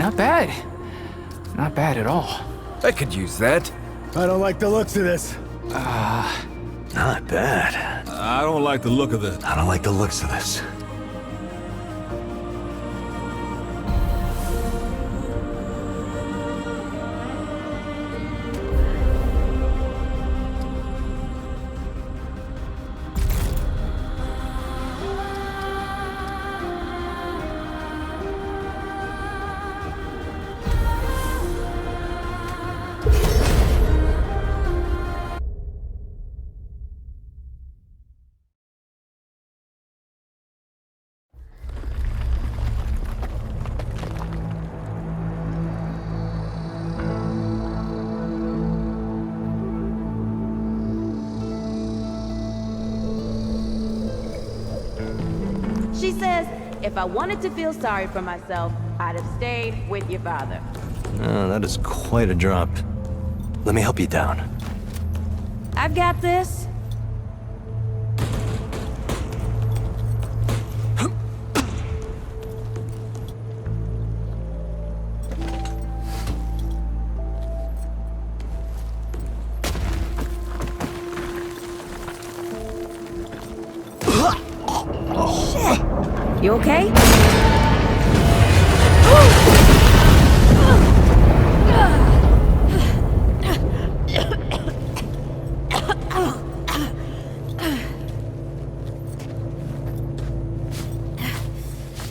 not bad. Not bad at all. I could use that. I don't like the looks of this. Not bad. I don't like the look of this. I don't like the looks of this. She says, if I wanted to feel sorry for myself, I'd have stayed with your father. That is quite a drop. Let me help you down. I've got this. You okay?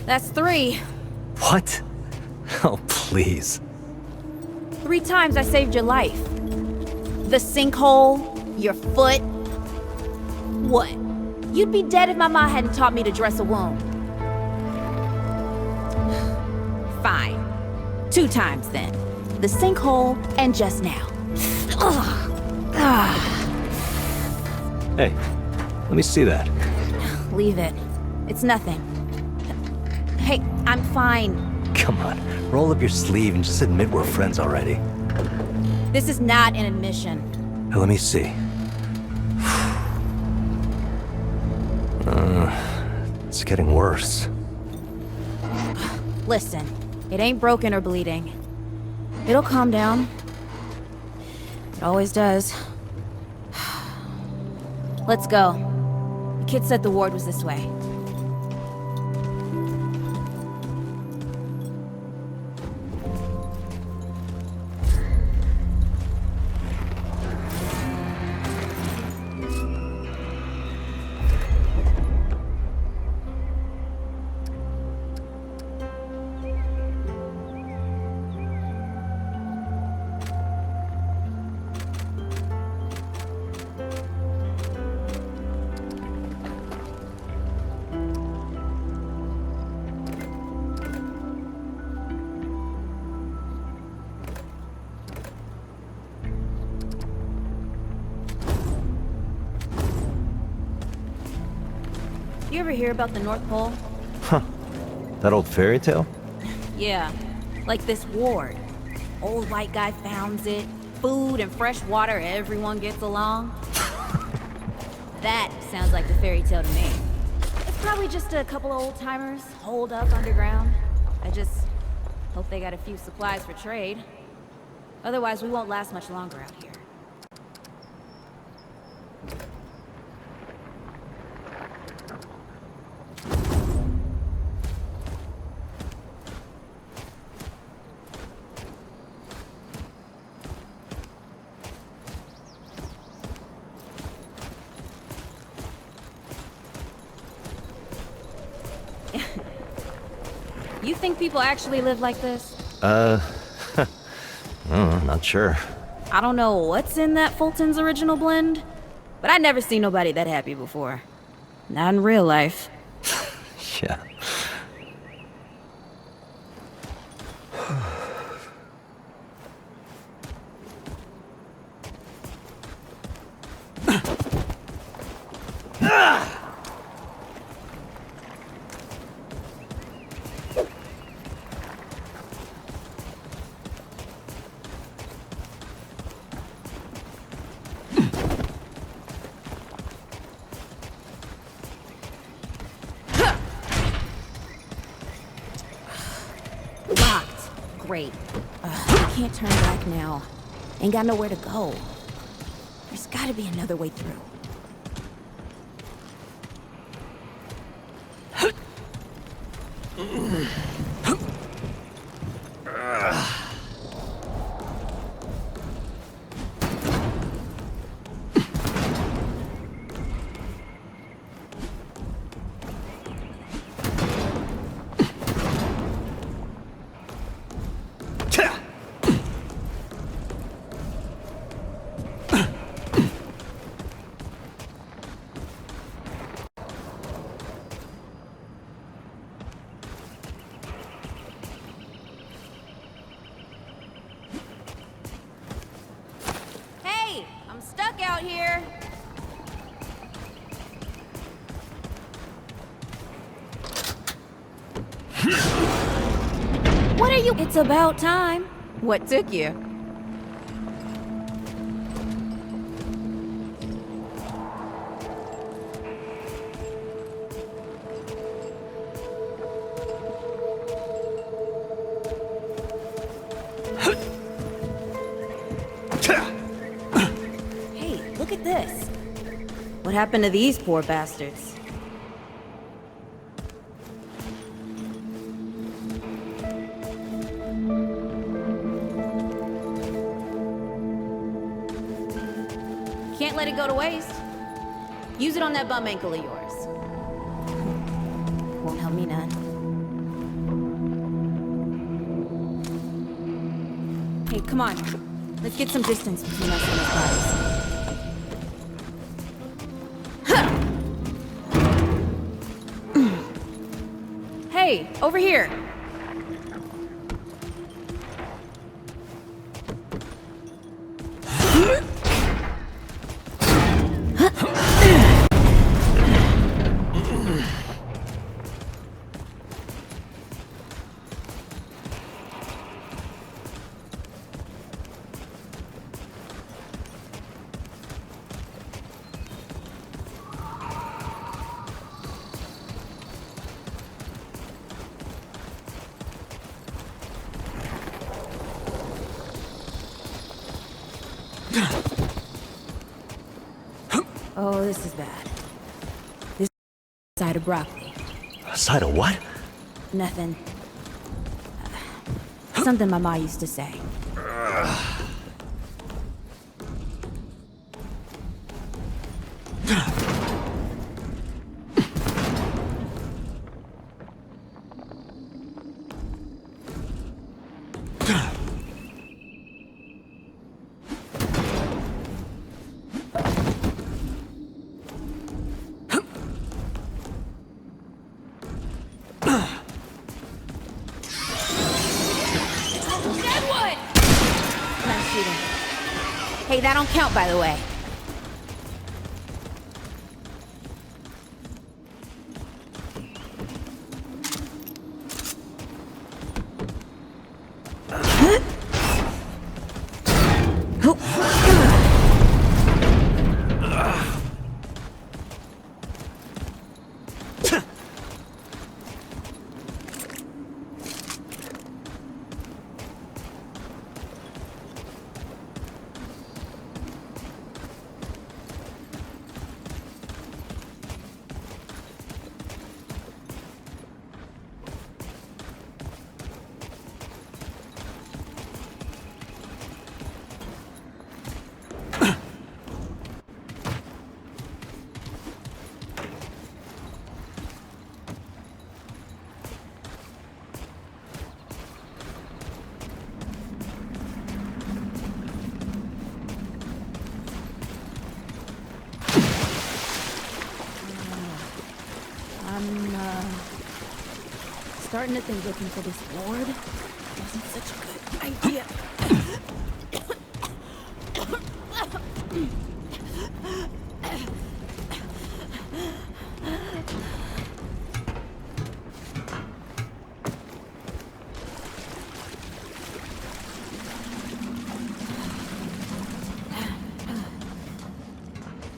That's 3. What? Oh, please. 3 times I saved your life. The sinkhole, your foot. What? You'd be dead if my mom hadn't taught me to dress a wound. Fine. 2 times then. The sinkhole and just now. Hey, let me see that. Leave it. It's nothing. Hey, I'm fine. Come on, roll up your sleeve and just admit we're friends already. This is not an admission. Hey, let me see. It's getting worse. Listen, it ain't broken or bleeding. It'll calm down. It always does. Let's go. The kid said the ward was this way. You ever hear about the North Pole? Huh. That old fairy tale? Yeah, like this ward. Old white guy founds it. Food and fresh water, everyone gets along. That sounds like the fairy tale to me. It's probably just a couple of old-timers holed up underground. I just hope they got a few supplies for trade. Otherwise, we won't last much longer out here. You think people actually live like this? Not sure. I don't know what's in that Fulton's original blend, but I never seen nobody that happy before. Not in real life. Yeah. Great. I can't turn back now. Ain't got nowhere to go. There's gotta be another way through. I'm stuck out here. What are you? It's about time. What took you? This. What happened to these poor bastards? Can't let it go to waste. Use it on that bum ankle of yours. Won't help me none. Hey, come on. Let's get some distance between us and his bodies. Hey, over here. Oh, this is bad. This side of broccoli. A side of what? Nothing. Something my ma used to say. Hey, that don't count, by the way. Starting to think looking for this board wasn't such a good idea.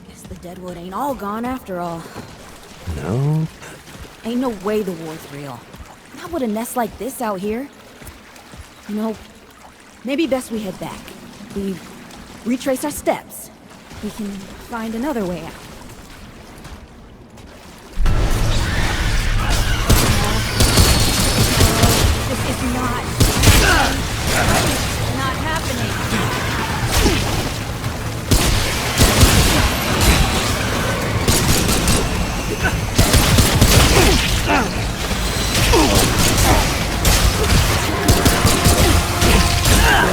Guess the deadwood ain't all gone after all. Nope. Ain't no way the war's real. Not with a nest like this out here. You know, maybe best we head back. We retrace our steps. We can find another way out. This is not happening.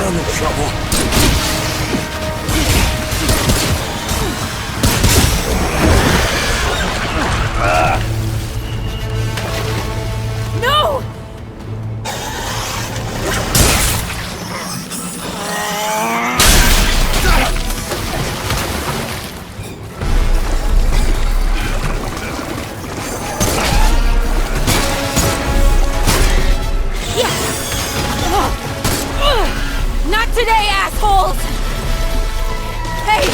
I'm in trouble. No! Not today, assholes! Hey!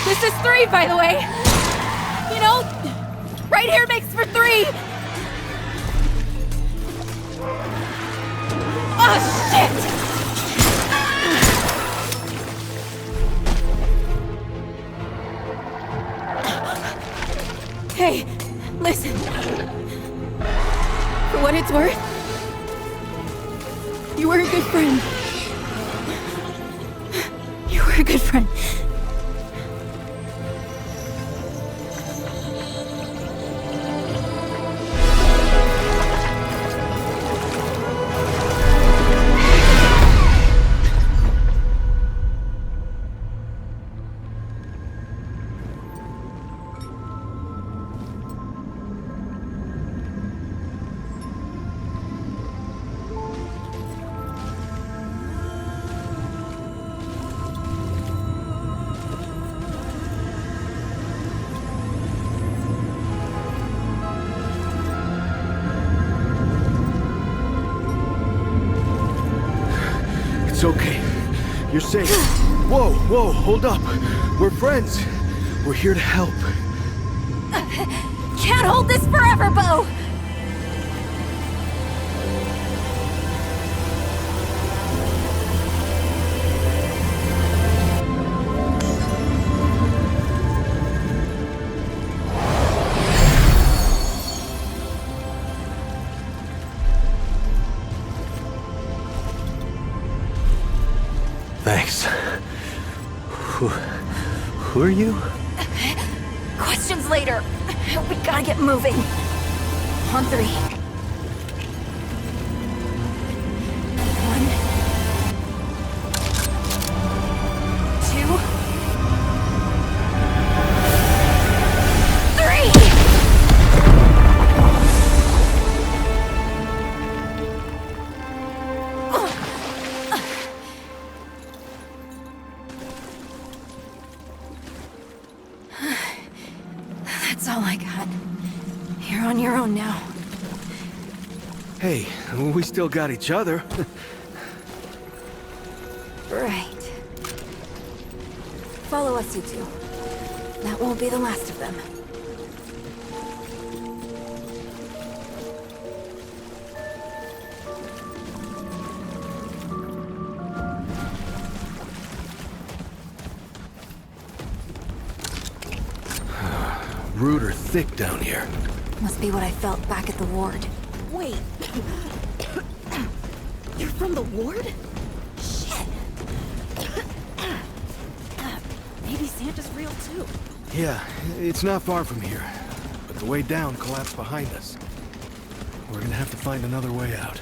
This is 3, by the way! You know, right here makes for 3! Oh, shit! Hey, listen. For what it's worth, you were a good friend. You were a good friend. It's okay. You're safe. Whoa, whoa, hold up. We're friends. We're here to help. Can't hold this forever, Bo! Thanks. Who are you? Questions later. We gotta get moving. On 3. 1, 2, 3! That's all I got. You're on your own now. Hey, we still got each other. Right. Follow us, you two. That won't be the last of them. Rude or thick down here. Must be what I felt back at the ward. Wait. You're from the ward? Shit. Maybe Santa's real too. Yeah, it's not far from here. But the way down collapsed behind us. We're gonna have to find another way out.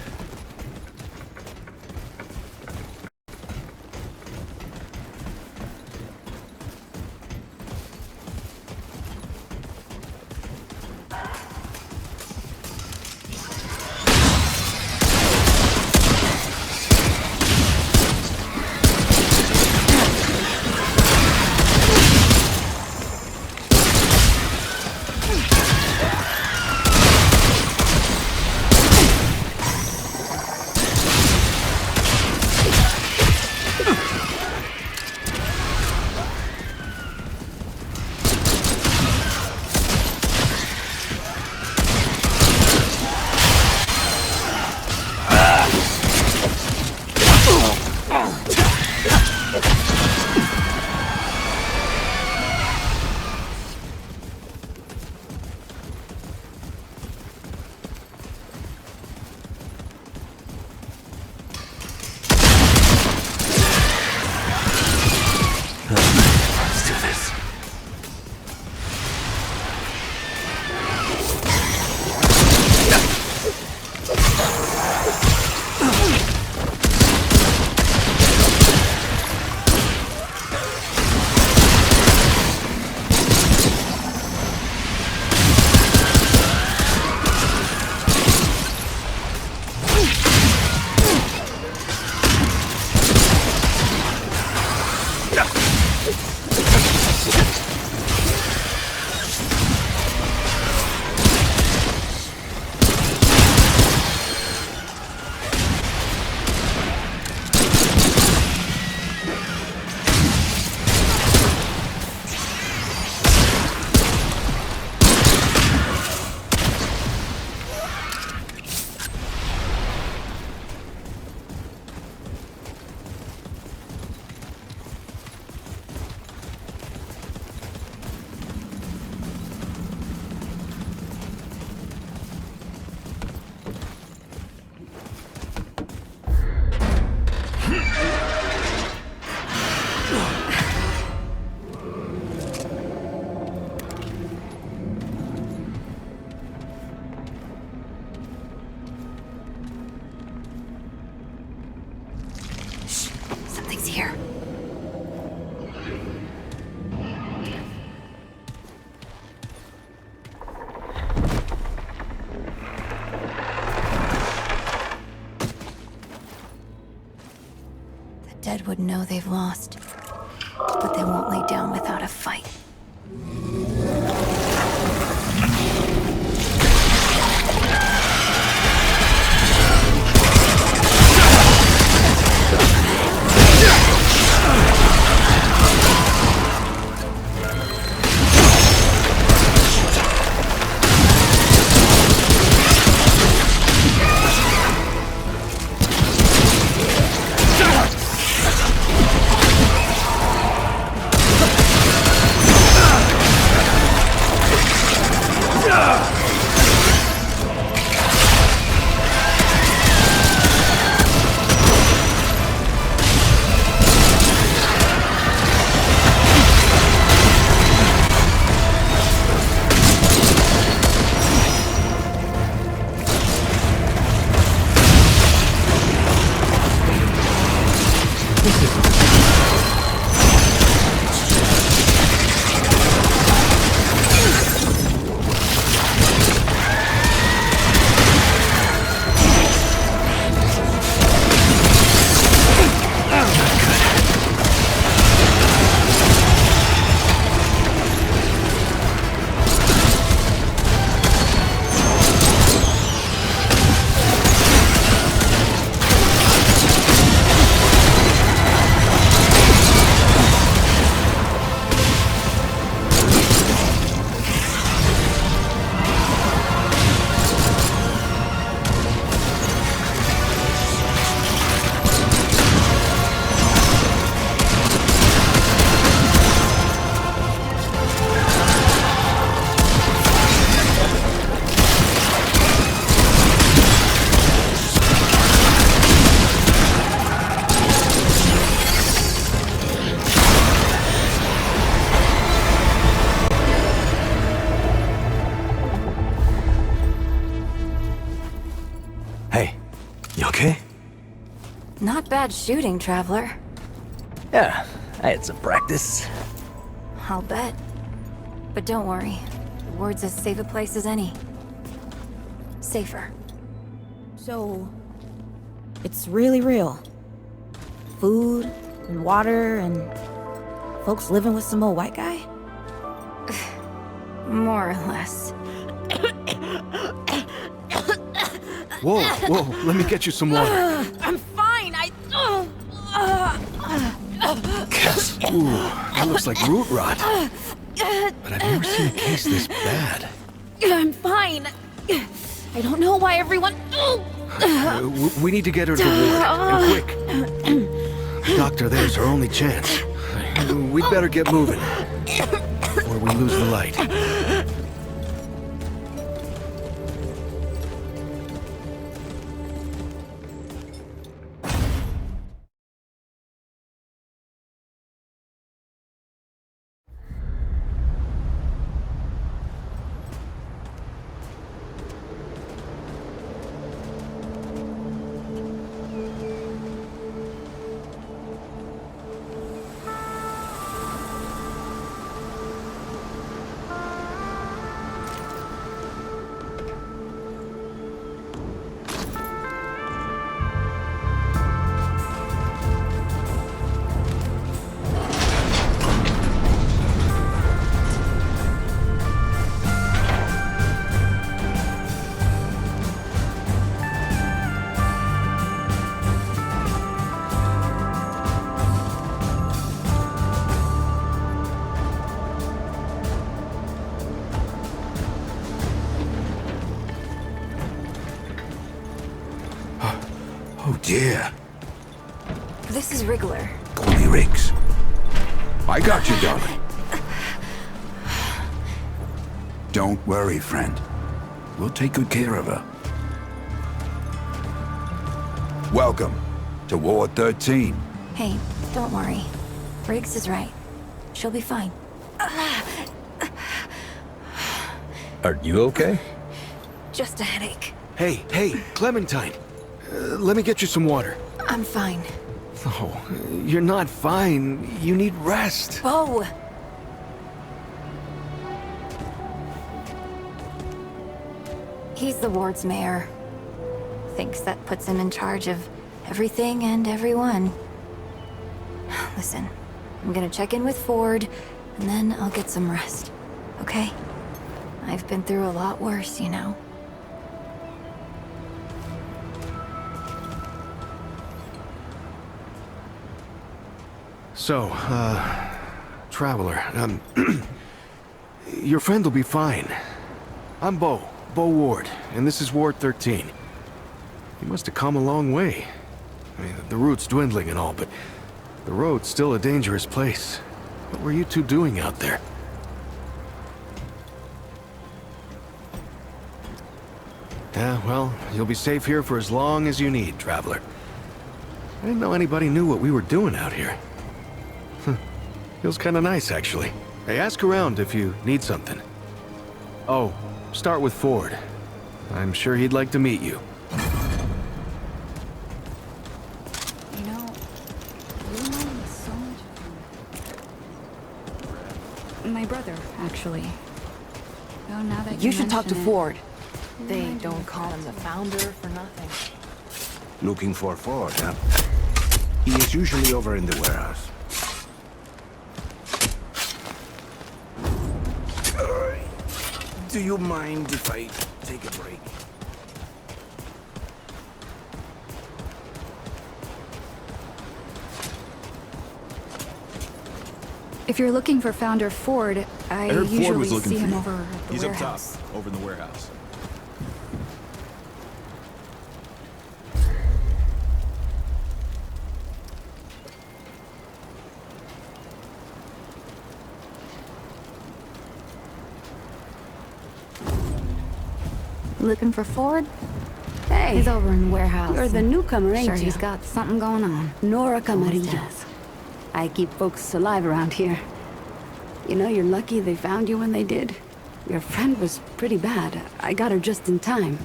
here. The dead would know they've lost, but they won't lay down without a fight. Not bad shooting, Traveler. Yeah, I had some practice. I'll bet. But don't worry. The ward's as safe a place as any. Safer. So, it's really real. Food and water and folks living with some old white guy? More or less. Whoa, let me get you some water. I'm fine, Ooh, that looks like root rot. But I've never seen a case this bad. I'm fine. I don't know why everyone... We need to get her to the ward, and quick. The doctor there's our only chance. We'd better get moving, or we lose the light. Oh dear. This is Wriggler. Call me Riggs. I got you, darling. Don't worry, friend. We'll take good care of her. Welcome to Ward 13. Hey, don't worry. Riggs is right. She'll be fine. Are you okay? Just a headache. Hey, Clementine. Let me get you some water. I'm fine. Oh, you're not fine. You need rest. Bo! He's the ward's mayor. Thinks that puts him in charge of everything and everyone. Listen, I'm gonna check in with Ford, and then I'll get some rest, okay? I've been through a lot worse, you know. So, Traveler, your friend will be fine. I'm Bo Ward, and this is Ward 13. You must have come a long way. I mean, the route's dwindling and all, but the road's still a dangerous place. What were you two doing out there? Yeah, well, you'll be safe here for as long as you need, Traveler. I didn't know anybody knew what we were doing out here. Feels kinda nice, actually. Hey, ask around if you need something. Oh, start with Ford. I'm sure he'd like to meet you. You know, you remind me so much of my brother, actually. Oh, now that You should talk to mention it. Ford. They don't call him the founder for nothing. Looking for Ford, huh? He is usually over in the warehouse. Do you mind if I take a break? If you're looking for Founder Ford, I heard Ford usually was looking see for him you. over at the He's warehouse. up top, over in the warehouse. Looking for Ford? Hey, he's over in the warehouse. You're the newcomer, ain't Sure, you? he's got something going on. Nora Camarillas. I keep folks alive around here. You know, you're lucky they found you when they did. Your friend was pretty bad. I got her just in time.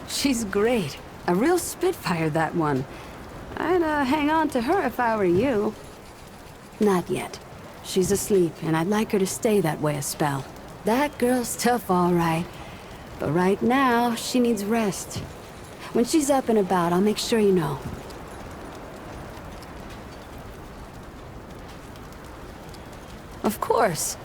She's great. A real spitfire, that one. I'd hang on to her if I were you. Not yet. She's asleep, and I'd like her to stay that way a spell. That girl's tough, all right. But right now, she needs rest. When she's up and about, I'll make sure you know. Of course.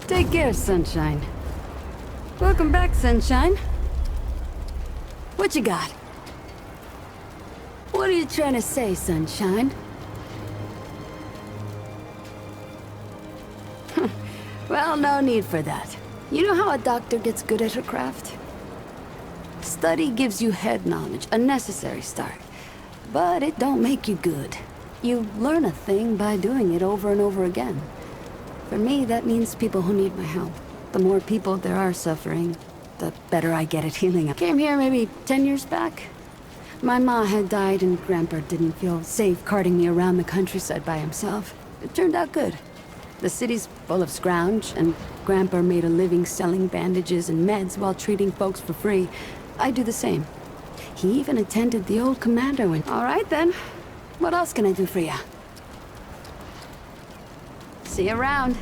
Take care, Sunshine. Welcome back, Sunshine. What you got? What are you trying to say, Sunshine? Well, no need for that. You know how a doctor gets good at her craft? Study gives you head knowledge, a necessary start. But it don't make you good. You learn a thing by doing it over and over again. For me, that means people who need my help. The more people there are suffering, the better I get at healing. I came here maybe 10 years back. My ma had died and Grandpa didn't feel safe carting me around the countryside by himself. It turned out good. The city's full of scrounge, and Grandpa made a living selling bandages and meds while treating folks for free. I do the same. He even attended the old commander when... All right then. What else can I do for ya? See you around.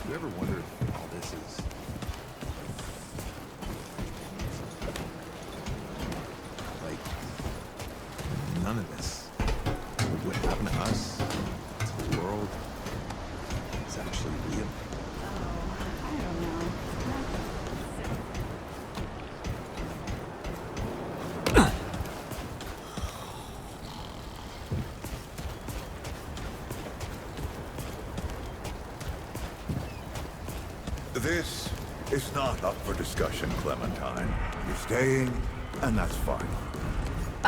You ever wonder if all this is... like... none of this. What happened to us, to the world, is actually real? This is not up for discussion, Clementine. You're staying, and that's fine.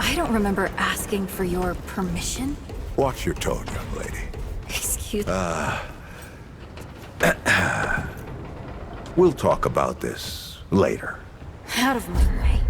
I don't remember asking for your permission. Watch your tone, young lady. Excuse We'll talk about this later. Out of my way.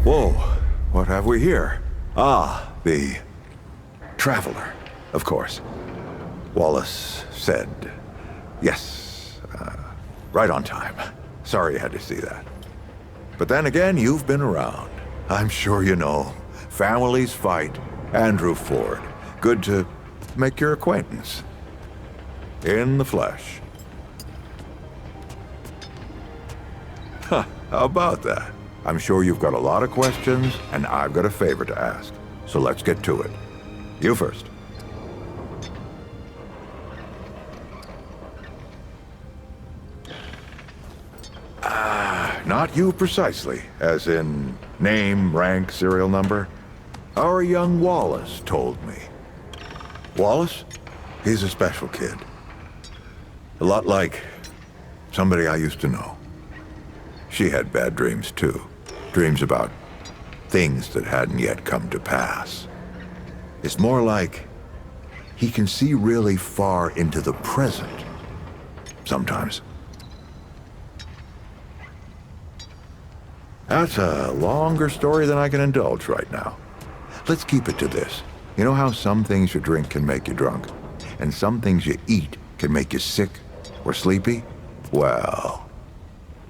Whoa, what have we here? Ah, the traveler, of course. Wallace said, yes, right on time. Sorry you had to see that. But then again, you've been around. I'm sure you know. Families fight. Andrew Ford. Good to make your acquaintance. In the flesh. Huh, how about that? I'm sure you've got a lot of questions, and I've got a favor to ask. So let's get to it. You first. Not you precisely, as in name, rank, serial number. Our young Wallace told me. Wallace? He's a special kid. A lot like somebody I used to know. She had bad dreams too. Dreams about things that hadn't yet come to pass. It's more like he can see really far into the present. Sometimes. That's a longer story than I can indulge right now. Let's keep it to this. You know how some things you drink can make you drunk, and some things you eat can make you sick or sleepy? Well,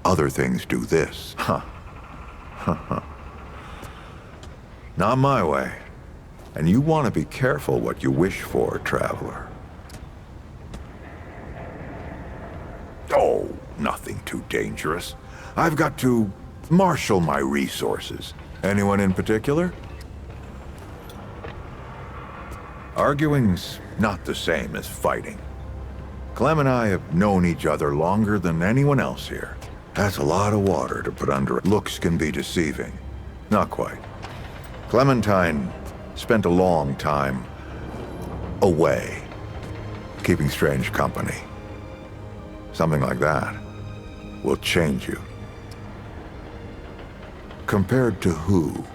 other things do this. Huh. Not my way. And you want to be careful what you wish for, traveler. Oh, nothing too dangerous. I've got to marshal my resources. Anyone in particular? Arguing's not the same as fighting. Clem and I have known each other longer than anyone else here. That's a lot of water to put under it. Looks can be deceiving. Not quite. Clementine spent a long time away, keeping strange company. Something like that will change you. Compared to who?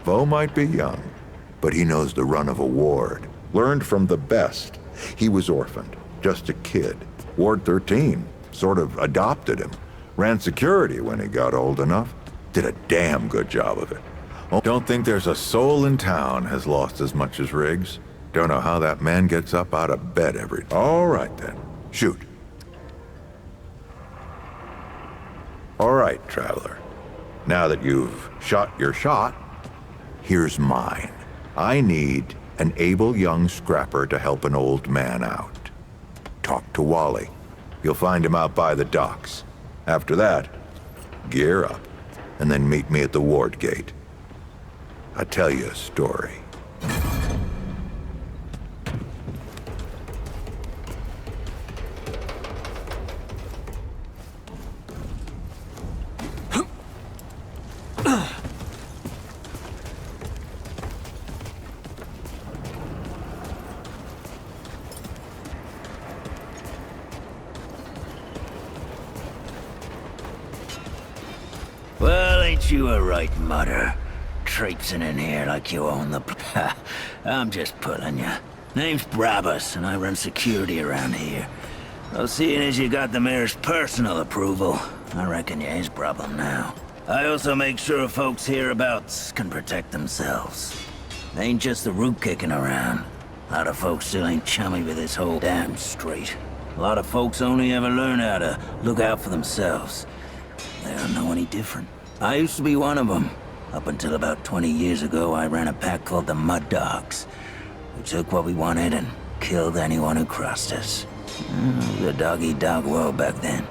Bo might be young, but he knows the run of a ward. Learned from the best. He was orphaned, just a kid. Ward 13 sort of adopted him. Ran security when he got old enough. Did a damn good job of it. Oh, don't think there's a soul in town has lost as much as Riggs. Don't know how that man gets up out of bed every... All right then, shoot. All right, traveler. Now that you've shot your shot, here's mine. I need an able young scrapper to help an old man out. Talk to Wally. You'll find him out by the docks. After that, gear up, and then meet me at the ward gate. I'll tell you a story. Well, ain't you a right mutter? Traipsing in here like you own the... I'm just pulling ya. Name's Brabus, and I run security around here. Well, seeing as you got the mayor's personal approval, I reckon you ain't problem now. I also make sure folks hereabouts can protect themselves. Ain't just the root kicking around. A lot of folks still ain't chummy with this whole damn street. A lot of folks only ever learn how to look out for themselves. They don't know any different. I used to be one of them. Up until about 20 years ago, I ran a pack called the Mud Dogs. We took what we wanted and killed anyone who crossed us. It was a dog-eat-dog world back then.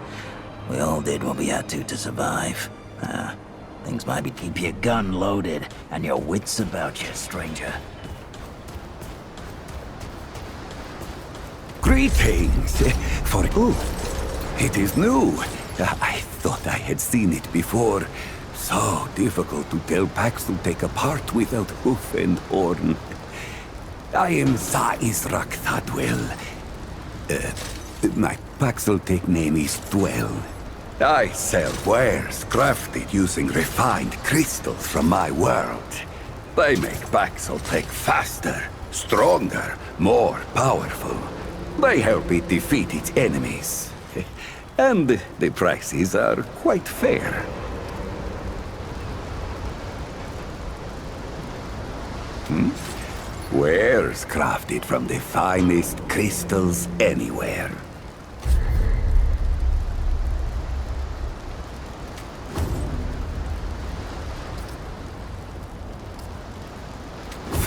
We all did what we had to survive. Things might be keep your gun loaded and your wits about you, stranger. Greetings. It is new. I thought I had seen it before. So difficult to tell Paxel apart without hoof and horn. I am Za-Israk Thadwell. My Paxel name is Dwell. I sell wares crafted using refined crystals from my world. They make Paxel faster, stronger, more powerful. They help it defeat its enemies. And the prices are quite fair. Wares crafted from the finest crystals anywhere.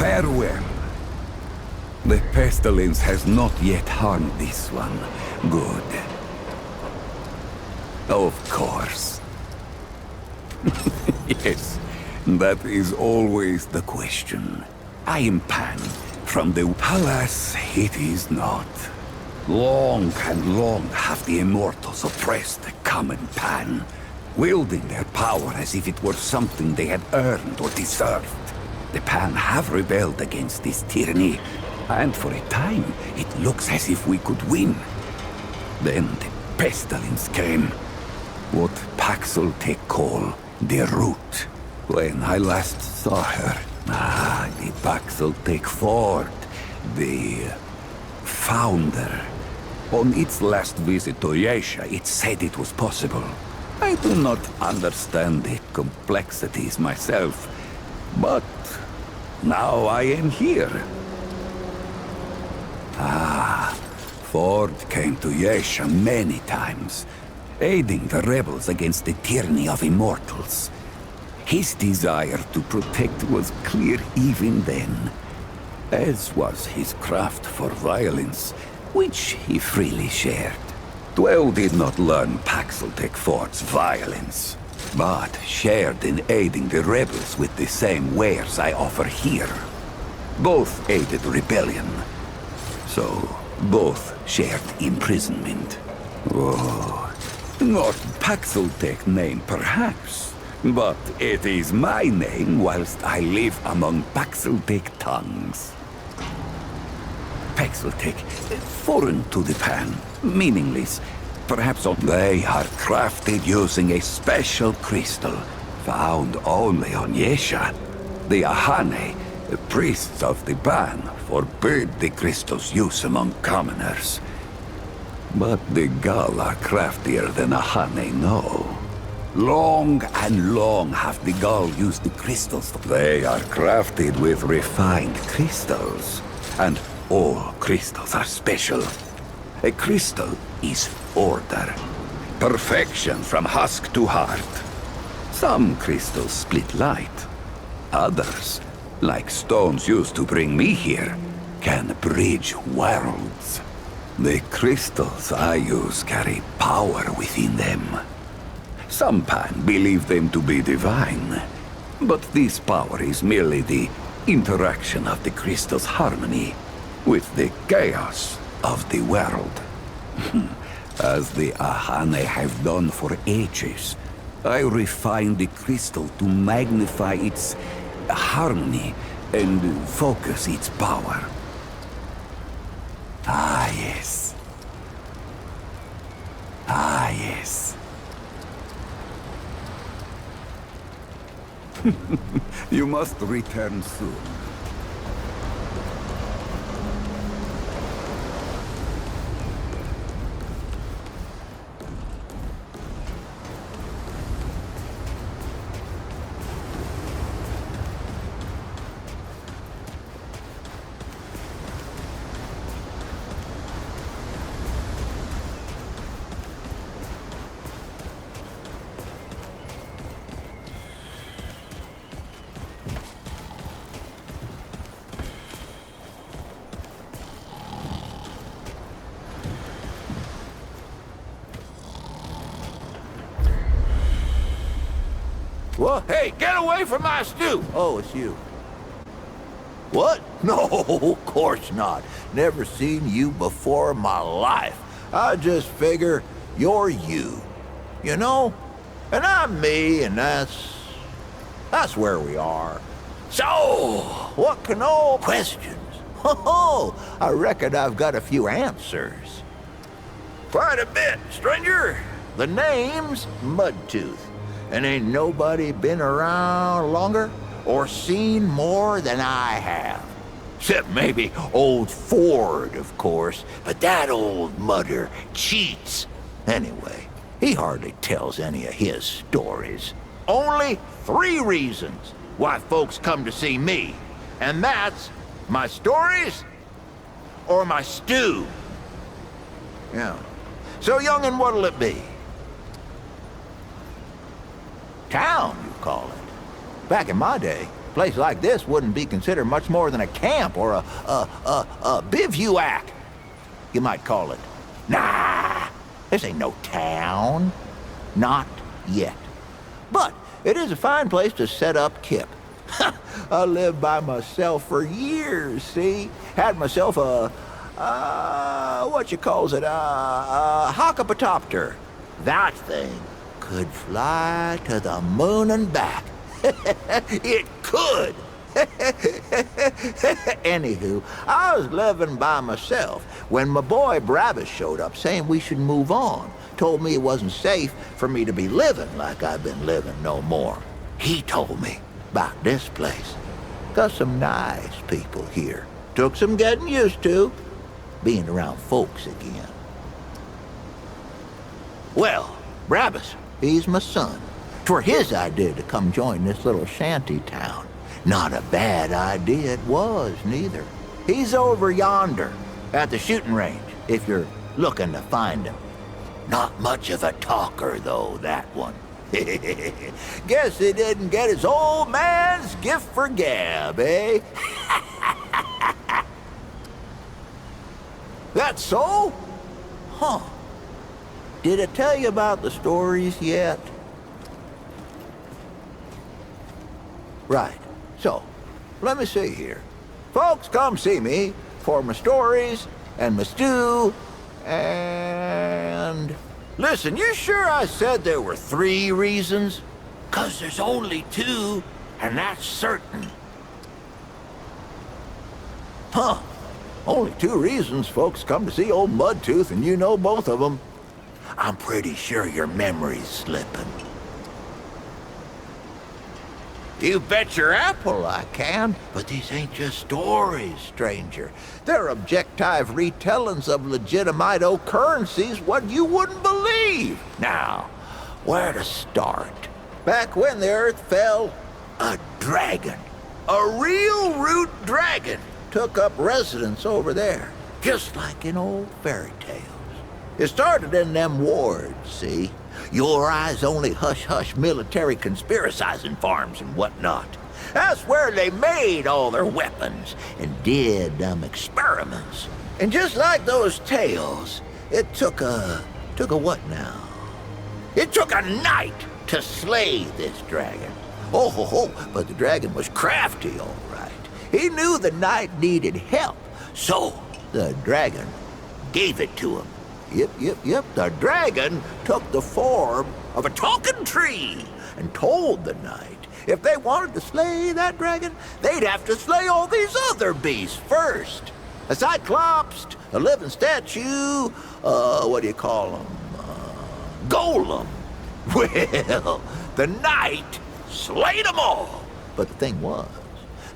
Farewell. The pestilence has not yet harmed this one. Good. Of course. Yes, that is always the question. I am Pan, from the... Alas, it is not. Long and long have the immortals oppressed the common Pan, wielding their power as if it were something they had earned or deserved. The Pan have rebelled against this tyranny, and for a time, it looks as if we could win. Then the pestilence came. What Paxel call the root. When I last saw her, the Paxel Ford, the founder. On its last visit to Yesha, it said it was possible. I do not understand the complexities myself, but now I am here. Ford came to Yesha many times, aiding the rebels against the tyranny of immortals. His desire to protect was clear even then, as was his craft for violence, which he freely shared. Dwell did not learn Paxel Ford's violence, but shared in aiding the rebels with the same wares I offer here. Both aided rebellion, so both shared imprisonment. Oh, not Paxel name perhaps, but it is my name whilst I live among Paxeltec tongues. Paxeltec, foreign to the Pan, meaningless. Perhaps they are crafted using a special crystal, found only on Yesha. The Ahane, the priests of the Pan, forbid the crystal's use among commoners. But the Gal are craftier than Ahane know. Long and long have the Gal used the crystals. They are crafted with refined crystals, and all crystals are special. A crystal is order, perfection from husk to heart. Some crystals split light. Others, like stones used to bring me here, can bridge worlds. The crystals I use carry power within them. Some Pan believe them to be divine, but this power is merely the interaction of the crystal's harmony with the chaos of the world. As the Ahane have done for ages, I refine the crystal to magnify its harmony and focus its power. Ah, yes. Ah, yes. You must return soon. What? Hey, get away from my stew! Oh, it's you. What? No, of course not. Never seen you before in my life. I just figure you're you. You know? And I'm me, and that's where we are. So, what can all questions? Oh, I reckon I've got a few answers. Quite a bit, stranger. The name's Mudtooth, and ain't nobody been around longer or seen more than I have. Except maybe old Ford, of course, but that old mudder cheats. Anyway, he hardly tells any of his stories. Only 3 reasons why folks come to see me, and that's my stories or my stew. Yeah. So, young'un, what'll it be? Town, you call it. Back in my day, a place like this wouldn't be considered much more than a camp or a bivouac. You might call it. Nah, this ain't no town. Not yet. But it is a fine place to set up kip. I lived by myself for years, see? Had myself a hockapatopter. That thing could fly to the moon and back. It could. Anywho, I was living by myself when my boy Brabus showed up saying we should move on. Told me it wasn't safe for me to be living like I've been living no more. He told me about this place. Got some nice people here. Took some getting used to, being around folks again. Well, Brabus, he's my son. 'Twere his idea to come join this little shanty town. Not a bad idea it was, neither. He's over yonder, at the shooting range, if you're looking to find him. Not much of a talker, though, that one. Guess he didn't get his old man's gift for gab, eh? That's so? Huh. Did I tell you about the stories yet? Right. So, let me see here. Folks come see me for my stories and my stew and... Listen, you sure I said there were 3 reasons? 'Cause there's only 2, and that's certain. Huh. Only 2 reasons folks come to see old Mudtooth, and you know both of them. I'm pretty sure your memory's slipping. You bet your apple I can, but these ain't just stories, stranger. They're objective retellings of legitimate occurrences what you wouldn't believe. Now, where to start? Back when the earth fell, a dragon, a real root dragon, took up residence over there, just like in old fairy tales. It started in them wards, see? Your eyes only hush-hush military conspiracizing farms and whatnot. That's where they made all their weapons and did them experiments. And just like those tales, it took a what now? It took a night to slay this dragon. Oh, but the dragon was crafty, all right. He knew the knight needed help, so the dragon gave it to him. Yep. The dragon took the form of a talking tree and told the knight if they wanted to slay that dragon, they'd have to slay all these other beasts first. A cyclops, a living statue, what do you call them? Golem. Well, the knight slayed them all. But the thing was,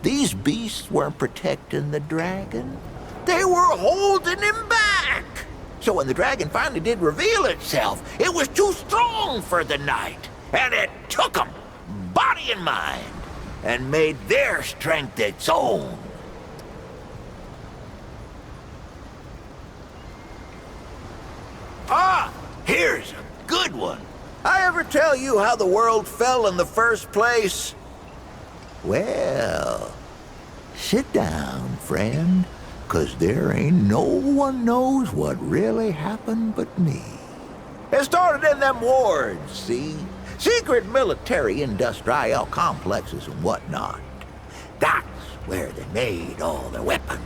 these beasts weren't protecting the dragon. They were holding him back. So when the dragon finally did reveal itself, it was too strong for the knight, and it took him, body and mind, and made their strength its own. Ah, here's a good one. I ever tell you how the world fell in the first place? Well, sit down, friend. 'Cause there ain't no one knows what really happened but me. It started in them wards, see? Secret military-industrial complexes and whatnot. That's where they made all their weapons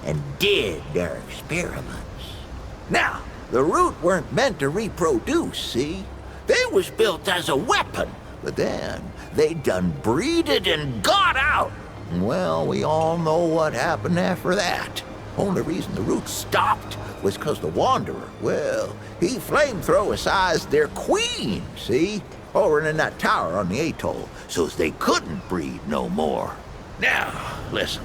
and did their experiments. Now, the root weren't meant to reproduce, see? They was built as a weapon, but then they done breeded and got out. Well, we all know what happened after that. Only reason the root stopped was 'cause the Wanderer, well, he flamethrower-sized their queen, see? Over in that tower on the atoll, so's they couldn't breed no more. Now, listen.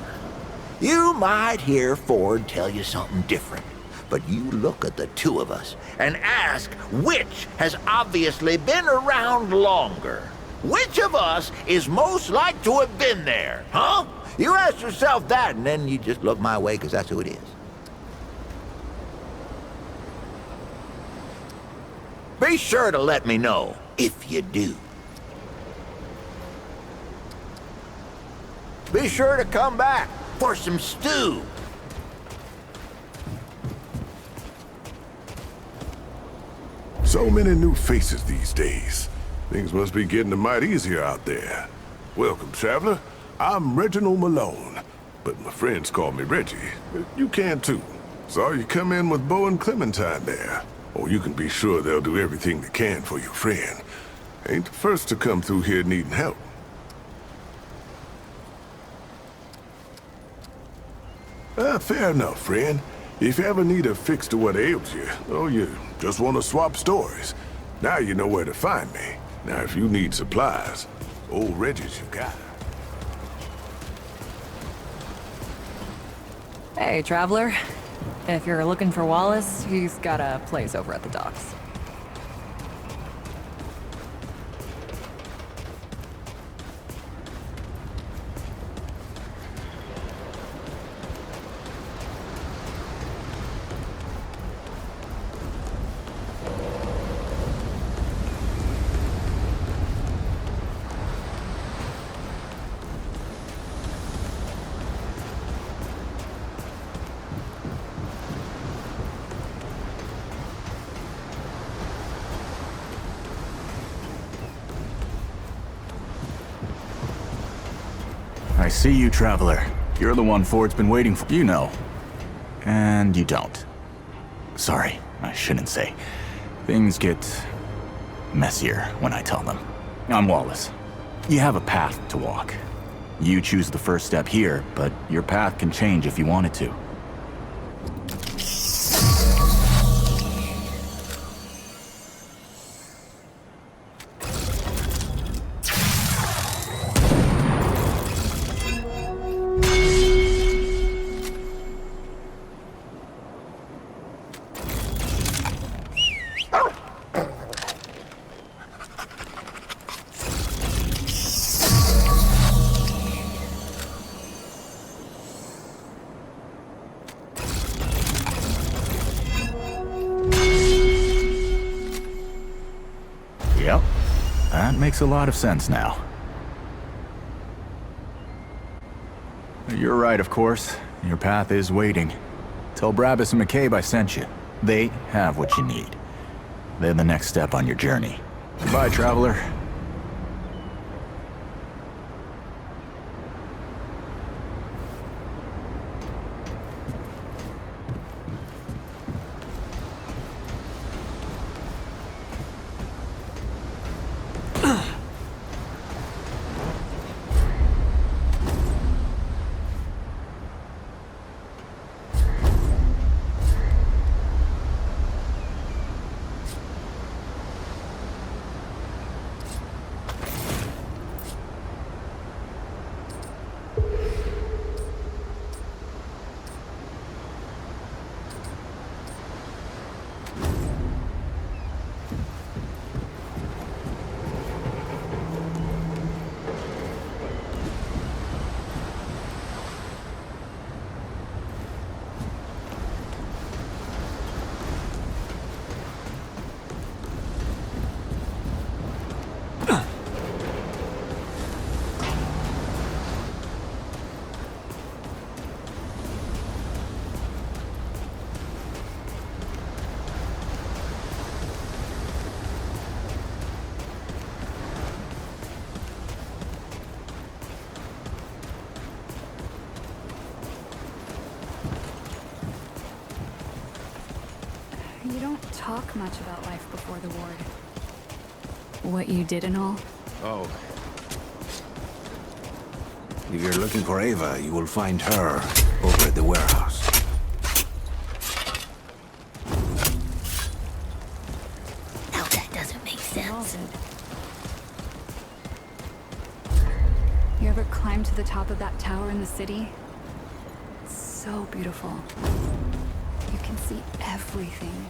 You might hear Ford tell you something different, but you look at the two of us and ask which has obviously been around longer. Which of us is most like to have been there, huh? You ask yourself that, and then you just look my way, 'cause that's who it is. Be sure to let me know if you do. Be sure to come back for some stew. So many new faces these days. Things must be getting a mite easier out there. Welcome, traveler. I'm Reginald Malone, but my friends call me Reggie. You can too. Saw you come in with Bo and Clementine there. Or you can be sure they'll do everything they can for your friend. Ain't the first to come through here needing help. Fair enough, friend. If you ever need a fix to what ails you, or you just want to swap stories, now you know where to find me. Now, if you need supplies, old Reggie's your guy. Hey, traveler. If you're looking for Wallace, he's got a place over at the docks. I see you, traveler. You're the one Ford's been waiting for. You know. And you don't. Sorry, I shouldn't say. Things get messier when I tell them. I'm Wallace. You have a path to walk. You choose the first step here, but your path can change if you wanted to. Yep, that makes a lot of sense now. You're right, of course. Your path is waiting. Tell Brabus and McCabe I sent you. They have what you need. They're the next step on your journey. Goodbye, traveler. You don't talk much about life before the ward. What you did and all? Oh. If you're looking for Ava, you will find her over at the warehouse. No, that doesn't make sense. You ever climbed to the top of that tower in the city? It's so beautiful. You can see everything.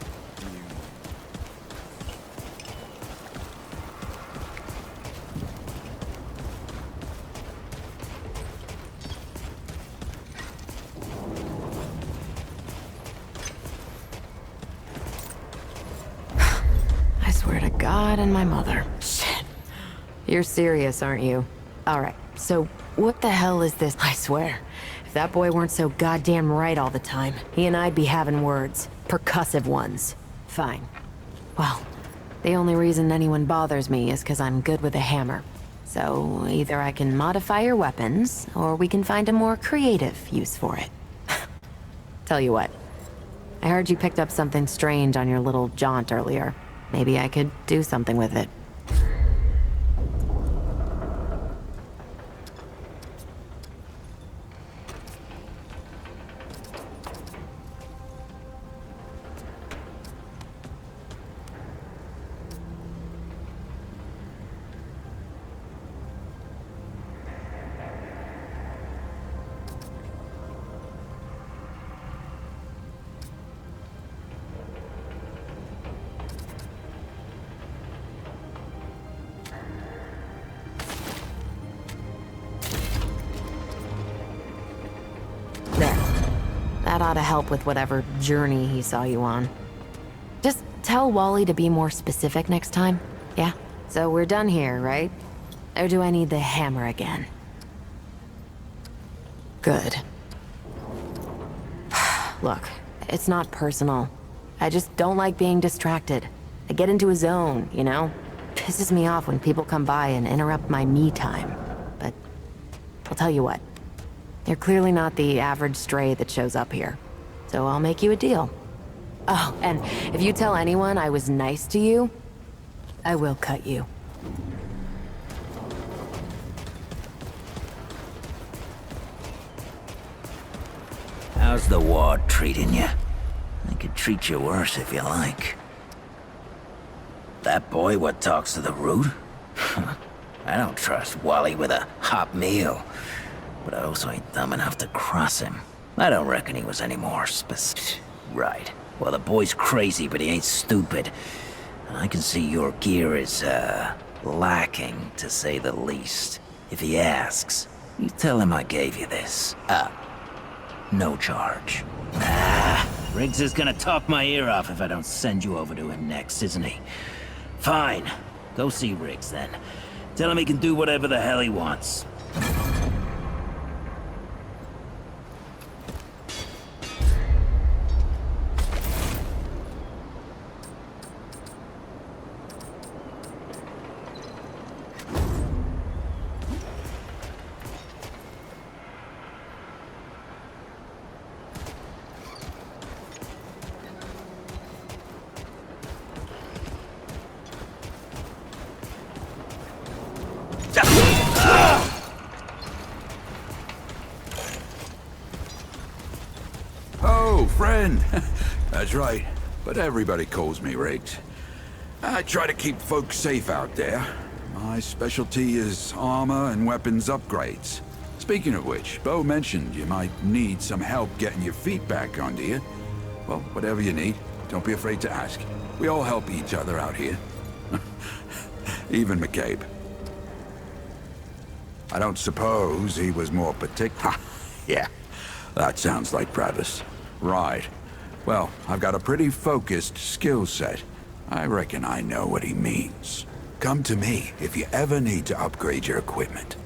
I swear to God and my mother. Shit. You're serious, aren't you? Alright, so what the hell is this? I swear, if that boy weren't so goddamn right all the time, he and I'd be having words. Percussive ones. Fine. Well, the only reason anyone bothers me is because I'm good with a hammer. So either I can modify your weapons, or we can find a more creative use for it. Tell you what, I heard you picked up something strange on your little jaunt earlier. Maybe I could do something with it. That ought to help with whatever journey he saw you on. Just tell Wally to be more specific next time, yeah? So we're done here, right? Or do I need the hammer again? Good. Look, it's not personal. I just don't like being distracted. I get into a zone, you know? Pisses me off when people come by and interrupt my me time. But I'll tell you what. You're clearly not the average stray that shows up here. So I'll make you a deal. Oh, and if you tell anyone I was nice to you, I will cut you. How's the ward treating you? I could treat you worse if you like. That boy what talks to the root? I don't trust Wally with a hot meal. But I also ain't dumb enough to cross him. I don't reckon he was any more Right. Well, the boy's crazy, but he ain't stupid. And I can see your gear is, lacking, to say the least. If he asks, you tell him I gave you this. No charge. Riggs is gonna talk my ear off if I don't send you over to him next, isn't he? Fine. Go see Riggs, then. Tell him he can do whatever the hell he wants. Oh, friend. That's right. But everybody calls me Riggs. I try to keep folks safe out there. My specialty is armor and weapons upgrades. Speaking of which, Bo mentioned you might need some help getting your feet back under you. Well, whatever you need, don't be afraid to ask. We all help each other out here. Even McCabe. I don't suppose he was more particular. Yeah, that sounds like Travis. Right. Well, I've got a pretty focused skill set. I reckon I know what he means. Come to me if you ever need to upgrade your equipment.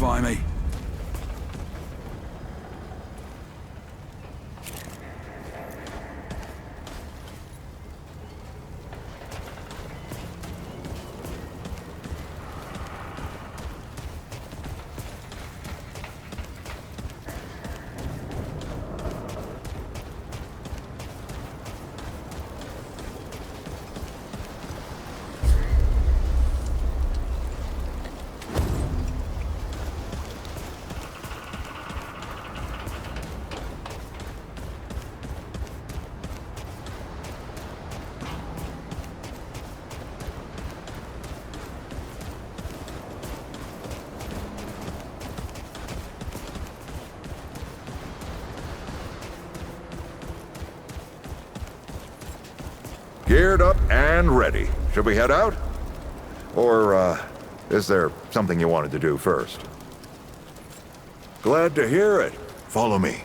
notify me. Geared up and ready. Should we head out? Or, is there something you wanted to do first? Glad to hear it. Follow me.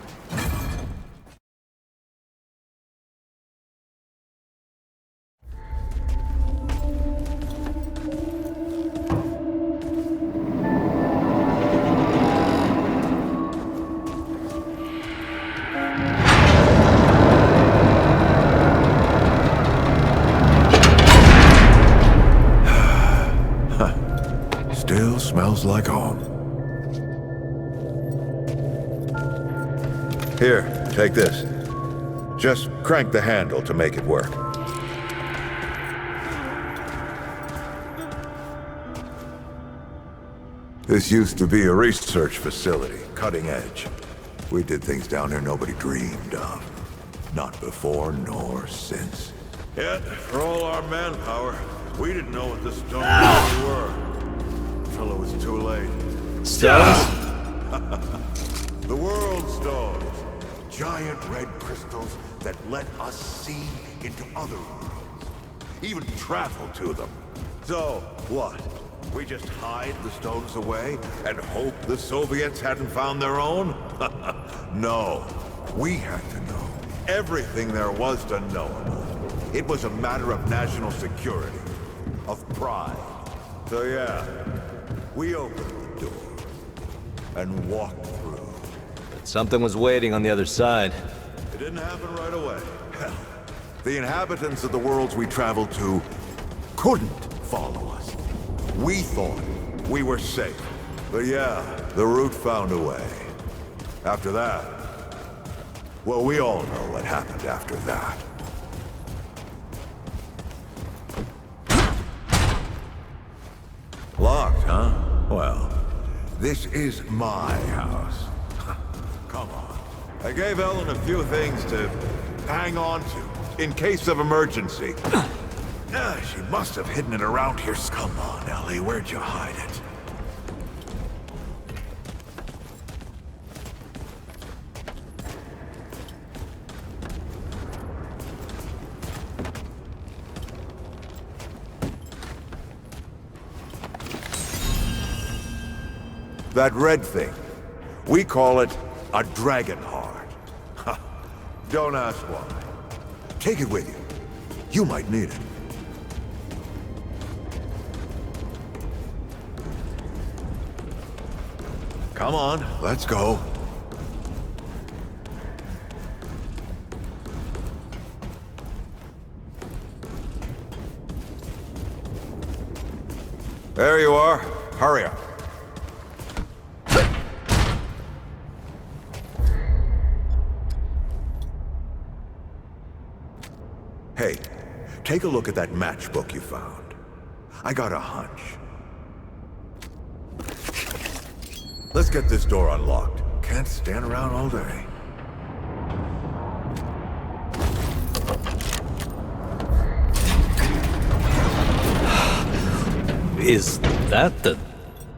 Still smells like home. Here, take this. Just crank the handle to make it work. This used to be a research facility, cutting edge. We did things down here nobody dreamed of. Not before nor since. Yet, for all our manpower, we didn't know what the stones really were. Until it was too late. Stones? The world stones. Giant red crystals that let us see into other worlds. Even travel to them. So, what? We just hide the stones away and hope the Soviets hadn't found their own? No. We had to know everything there was to know about it. It was a matter of national security. Of pride. So yeah, we opened the door and walked through. But something was waiting on the other side. It didn't happen right away. Hell, the inhabitants of the worlds we traveled to couldn't follow us. We thought we were safe. But yeah, the route found a way. After that, well, we all know what happened after that. Locked, huh? Well, this is my house. Come on. I gave Ellen a few things to hang on to, in case of emergency. She must have hidden it around here. Come on, Ellie, where'd you hide it? That red thing, we call it a dragon heart. Don't ask why. Take it with you. You might need it. Come on, let's go. There you are. Hurry up. Hey, take a look at that matchbook you found. I got a hunch. Let's get this door unlocked. Can't stand around all day. Is that the...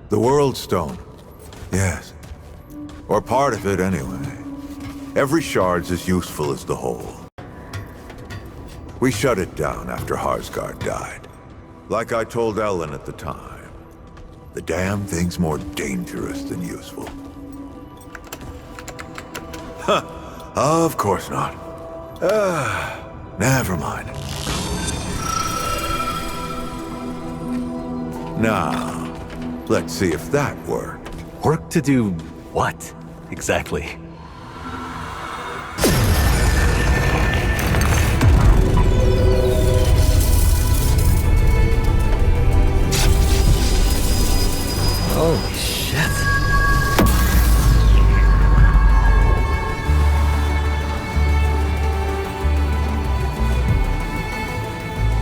The World Stone. Yes. Or part of it, anyway. Every shard's as useful as the whole. We shut it down after Harsgard died. Like I told Ellen at the time. The damn thing's more dangerous than useful. Huh. Of course not. Never mind. Now, let's see if that worked. Work to do what, exactly? Holy shit.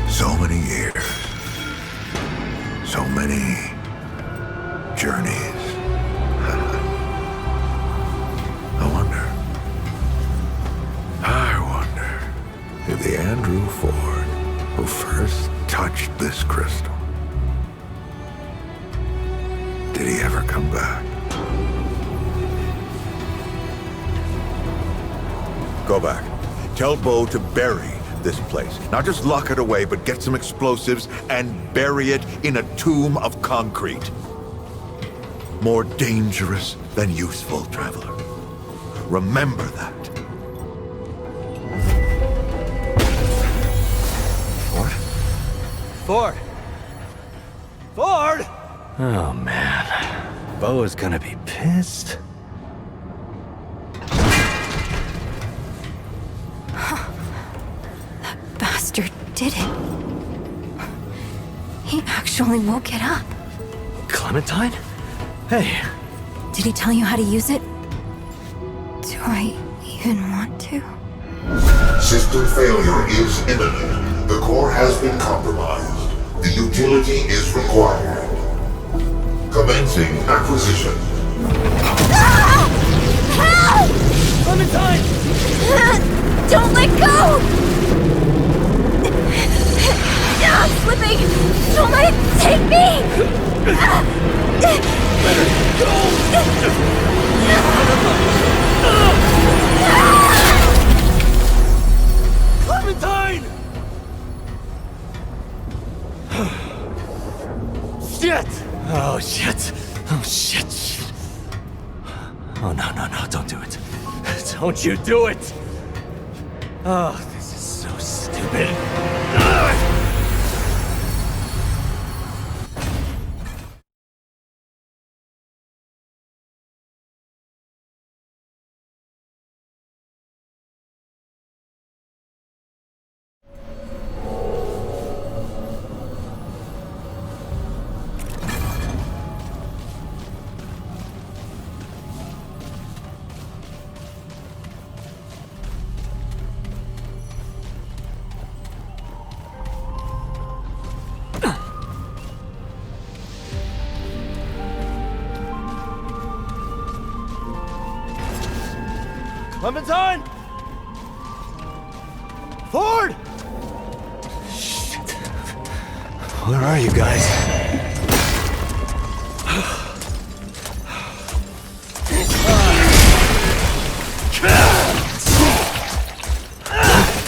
So many years. So many journeys. I wonder if the Andrew Ford who first touched this crystal, did he ever come back? Go back. Tell Bo to bury this place. Not just lock it away, but get some explosives and bury it in a tomb of concrete. More dangerous than useful, traveler. Remember that. Ford? Ford! Oh, man. Bo is gonna be pissed. That bastard did it. He actually woke it up. Clementine? Hey. Did he tell you how to use it? Do I even want to? System failure is imminent. The core has been compromised. The utility is required. Commencing acquisition. Ah! Help! Clementine! Don't let go! I'm slipping! Don't let it take me! Let her go! Clementine! Shit! Oh, shit. Oh, shit. Oh, no, don't do it. Don't you do it! Oh, this is so stupid. Clementine! Ford! Shit. Where are you guys?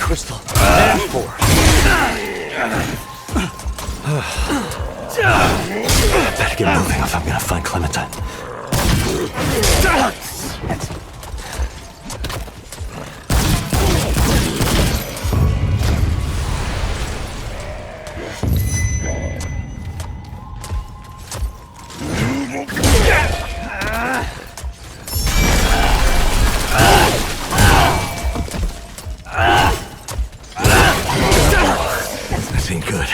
Crystal and Ford. I better get moving if I'm gonna find Clementine. This ain't good.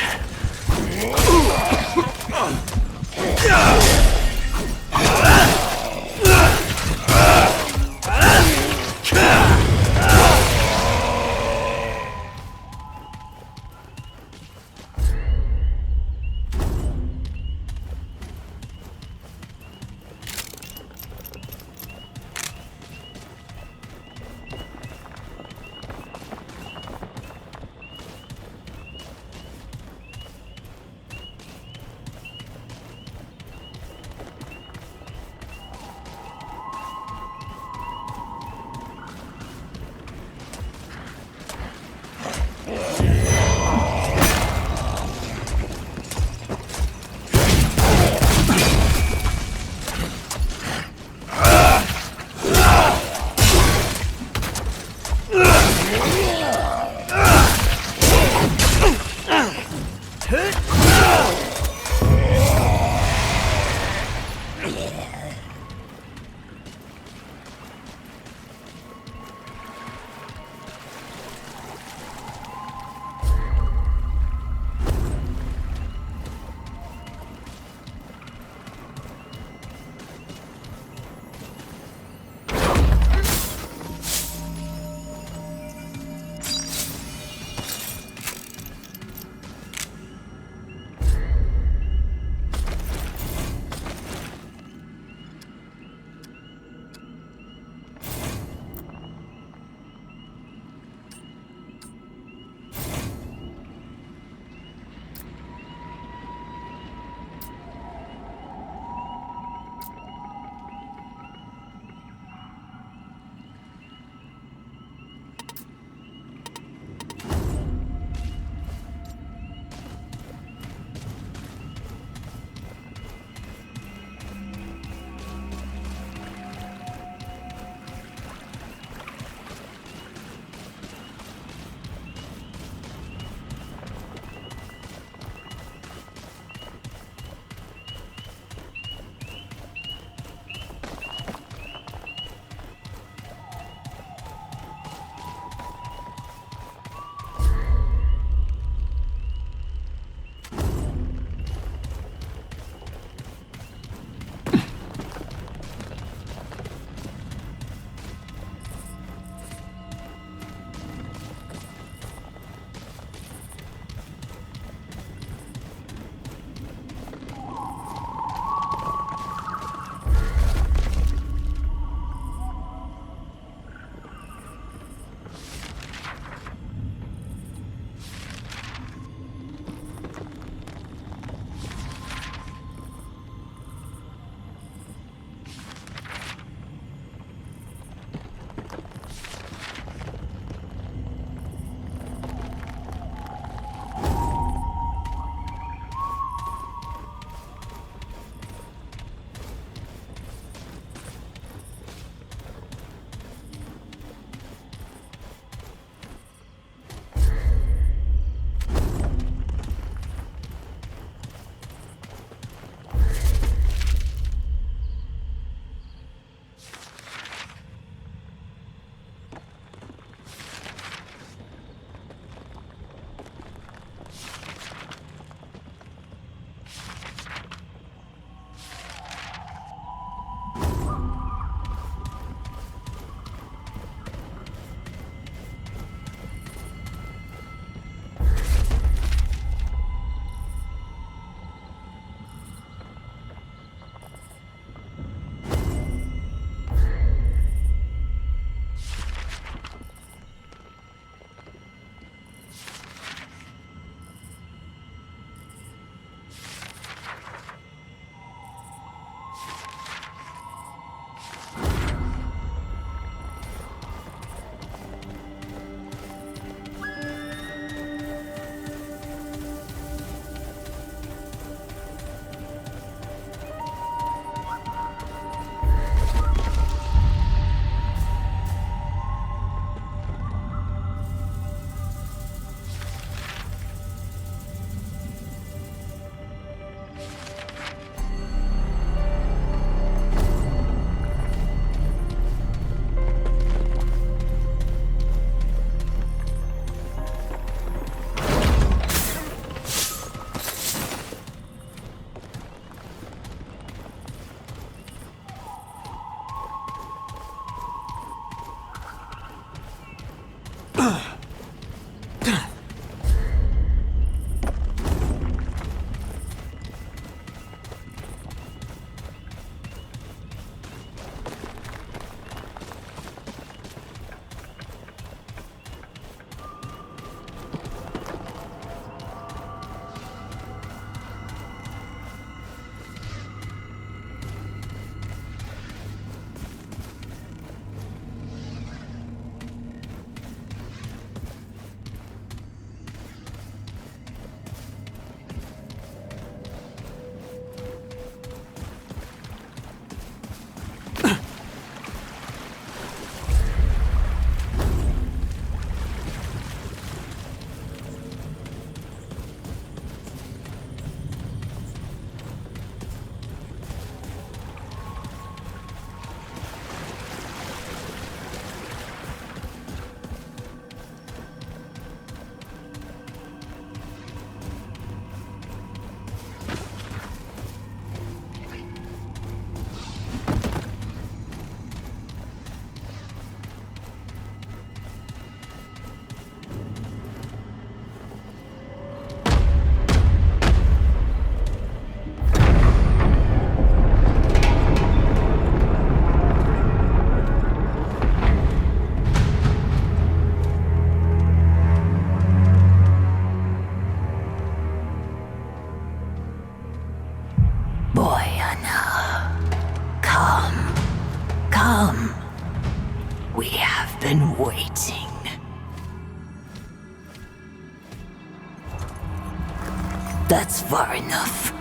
That's far enough.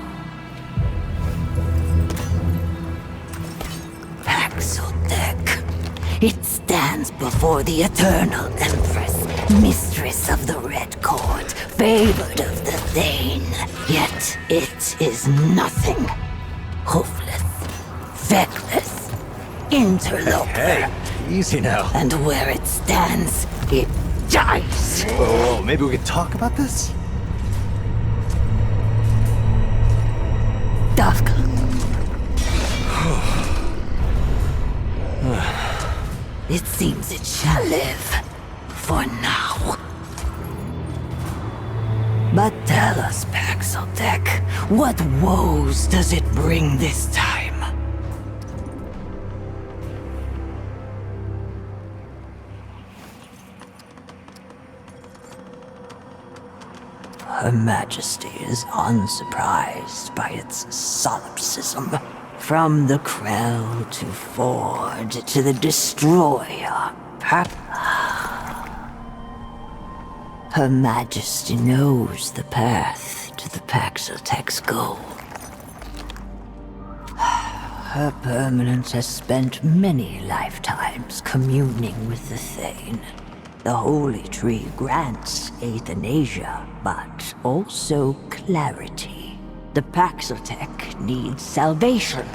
Paxotech. It stands before the eternal Empress, mistress of the Red Court, favored of the Thane. Yet it is nothing. Hoofless, feckless, interloper. Hey, easy now. And where it stands, it dies. Whoa, maybe we could talk about this? Dafka. It seems it shall live. For now. But tell us, Paxotech, what woes does it bring this time? Her Majesty is unsurprised by its solipsism. From the Krell to Ford to the Destroyer, Her Majesty knows the path to the Paxotech's goal. Her permanence has spent many lifetimes communing with the Thane. The Holy Tree grants euthanasia, but also clarity. The Paxotech needs salvation,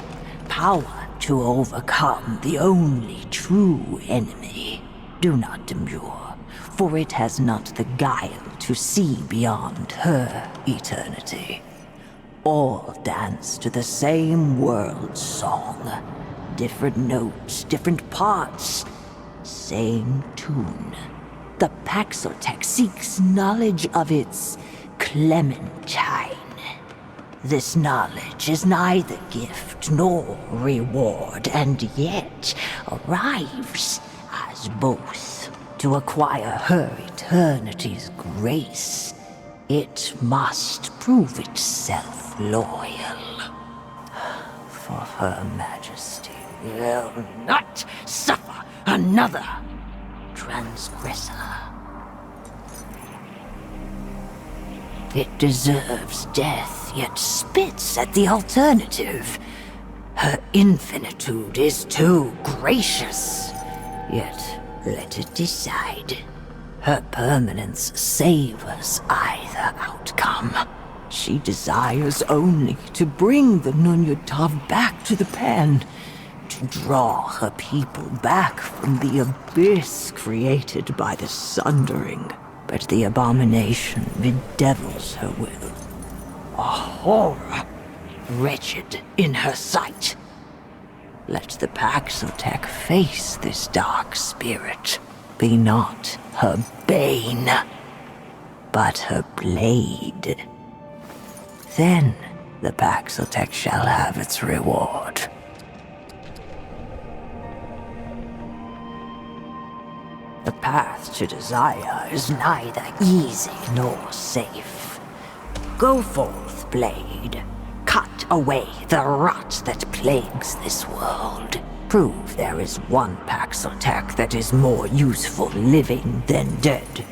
power to overcome the only true enemy. Do not demur, for it has not the guile to see beyond her eternity. All dance to the same world song. Different notes, different parts, same tune. The Paxotech seeks knowledge of its Clementine. This knowledge is neither gift nor reward, and yet arrives as both. To acquire her eternity's grace, it must prove itself loyal. For Her Majesty will not suffer another transgressor. It deserves death, yet spits at the alternative. Her infinitude is too gracious, yet let it decide. Her permanence savors either outcome. She desires only to bring the Nunyatav back to the pen, to draw her people back from the abyss created by the Sundering. But the abomination bedevils her will. A horror, wretched in her sight. Let the Paxotech face this dark spirit. Be not her bane, but her blade. Then the Paxotech shall have its reward. The path to desire is neither easy nor safe. Go forth, blade. Cut away the rot that plagues this world. Prove there is one Paxotech that is more useful living than dead.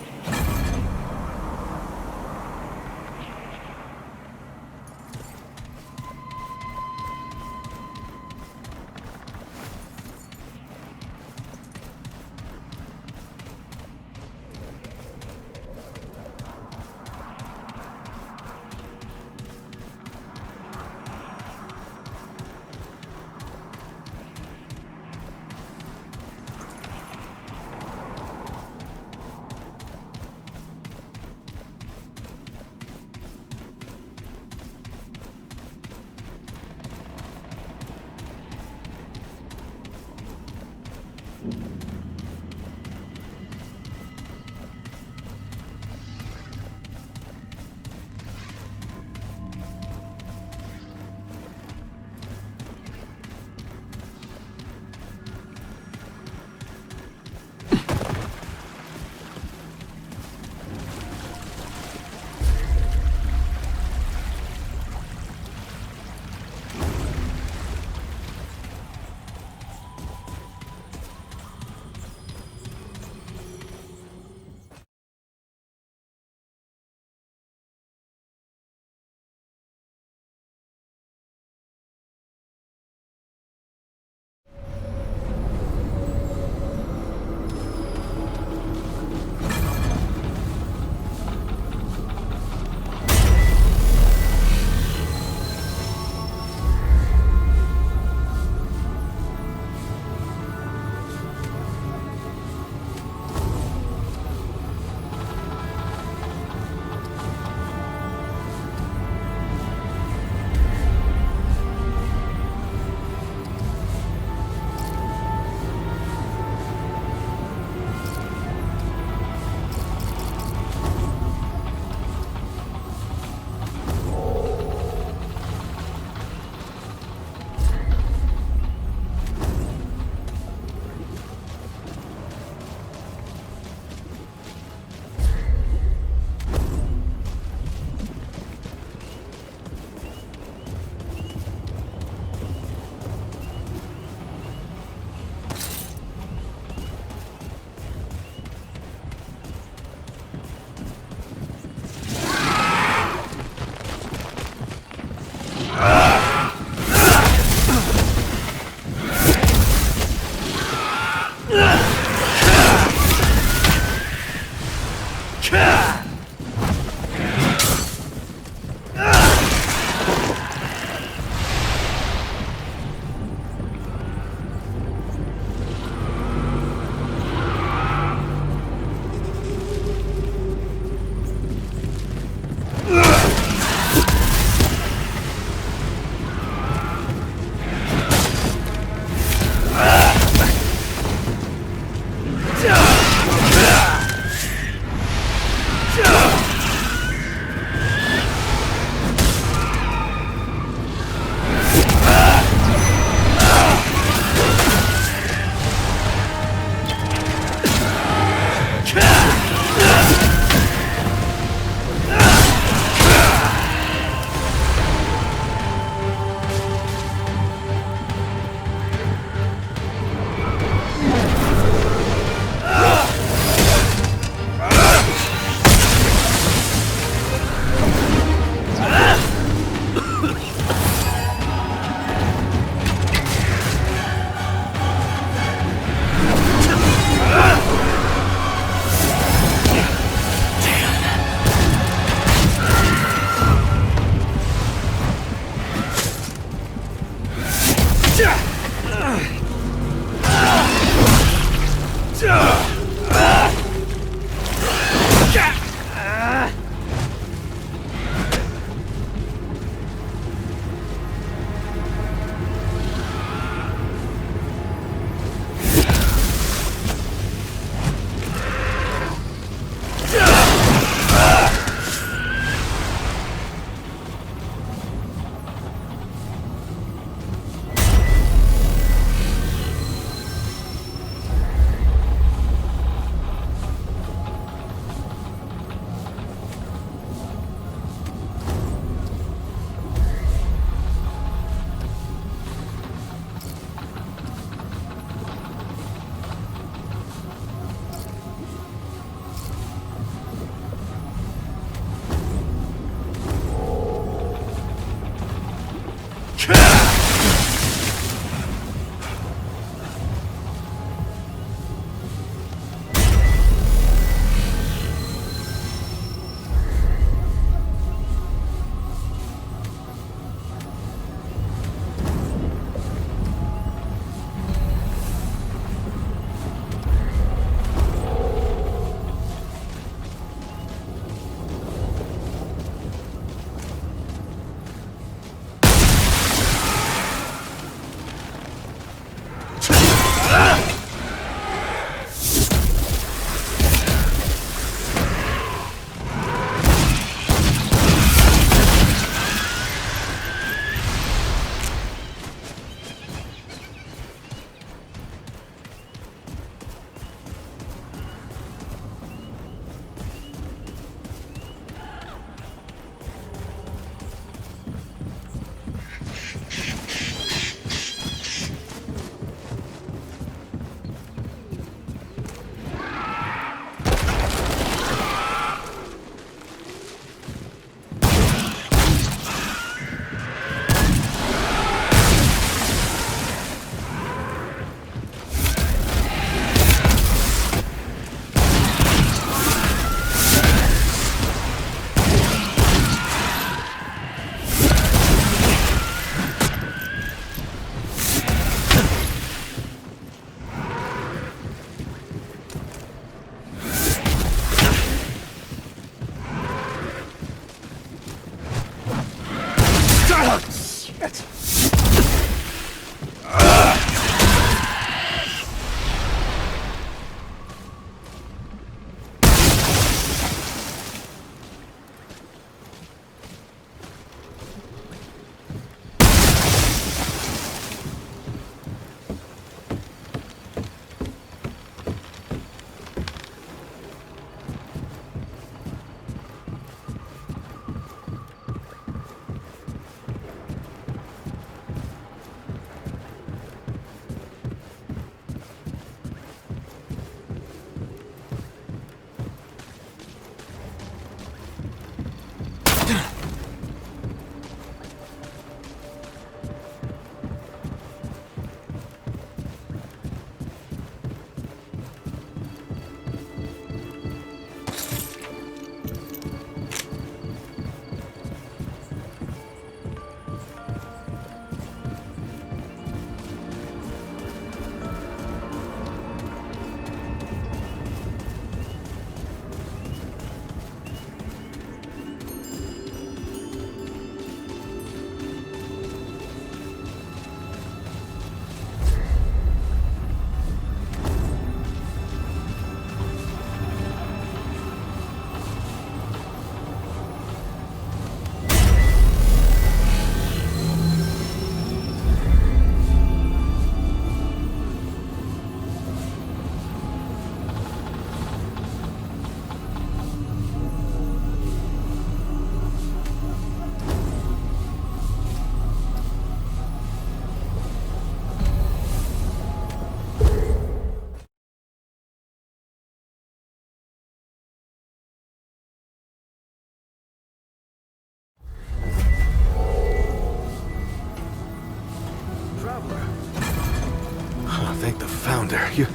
Commander.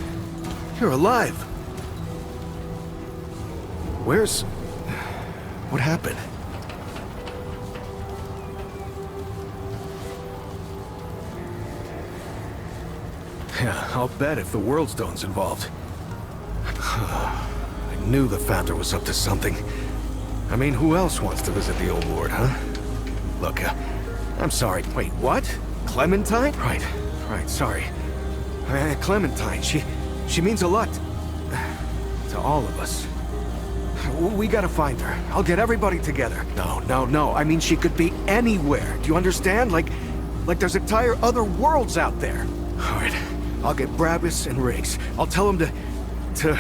You're alive. Where's... What happened? Yeah, I'll bet if the World Stone's involved. I knew the Founder was up to something. I mean, who else wants to visit the old Lord, huh? Look, I'm sorry. Wait, what? Clementine? Right, sorry. Clementine, she means a lot to all of us. We gotta find her. I'll get everybody together. No. I mean, she could be anywhere. Do you understand? Like there's entire other worlds out there. All right, I'll get Brabus and Riggs. I'll tell them to...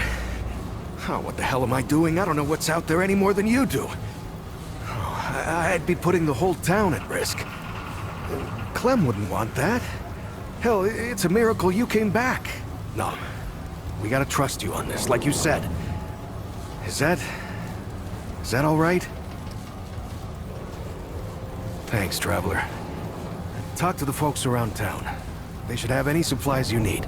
Oh, what the hell am I doing? I don't know what's out there any more than you do. Oh, I'd be putting the whole town at risk. Clem wouldn't want that. Hell, it's a miracle you came back. No, we gotta trust you on this, like you said. Is that all right? Thanks, Traveler. Talk to the folks around town. They should have any supplies you need.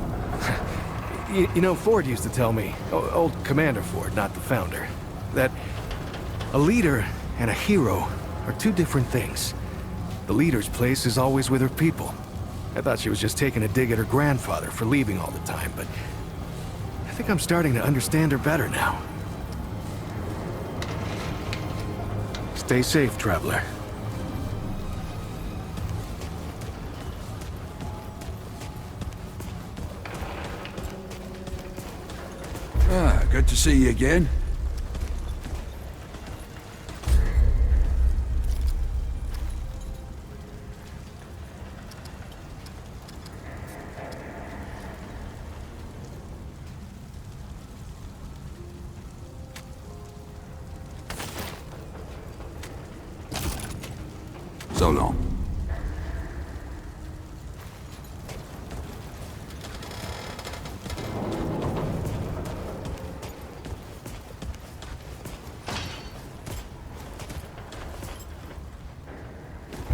You know, Ford used to tell me, old Commander Ford, not the Founder, that a leader and a hero are two different things. The leader's place is always with her people. I thought she was just taking a dig at her grandfather for leaving all the time, but I think I'm starting to understand her better now. Stay safe, Traveler. Good to see you again. So long.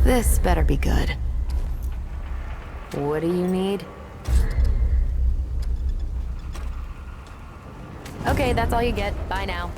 This better be good. What do you need? Okay, that's all you get. Bye now.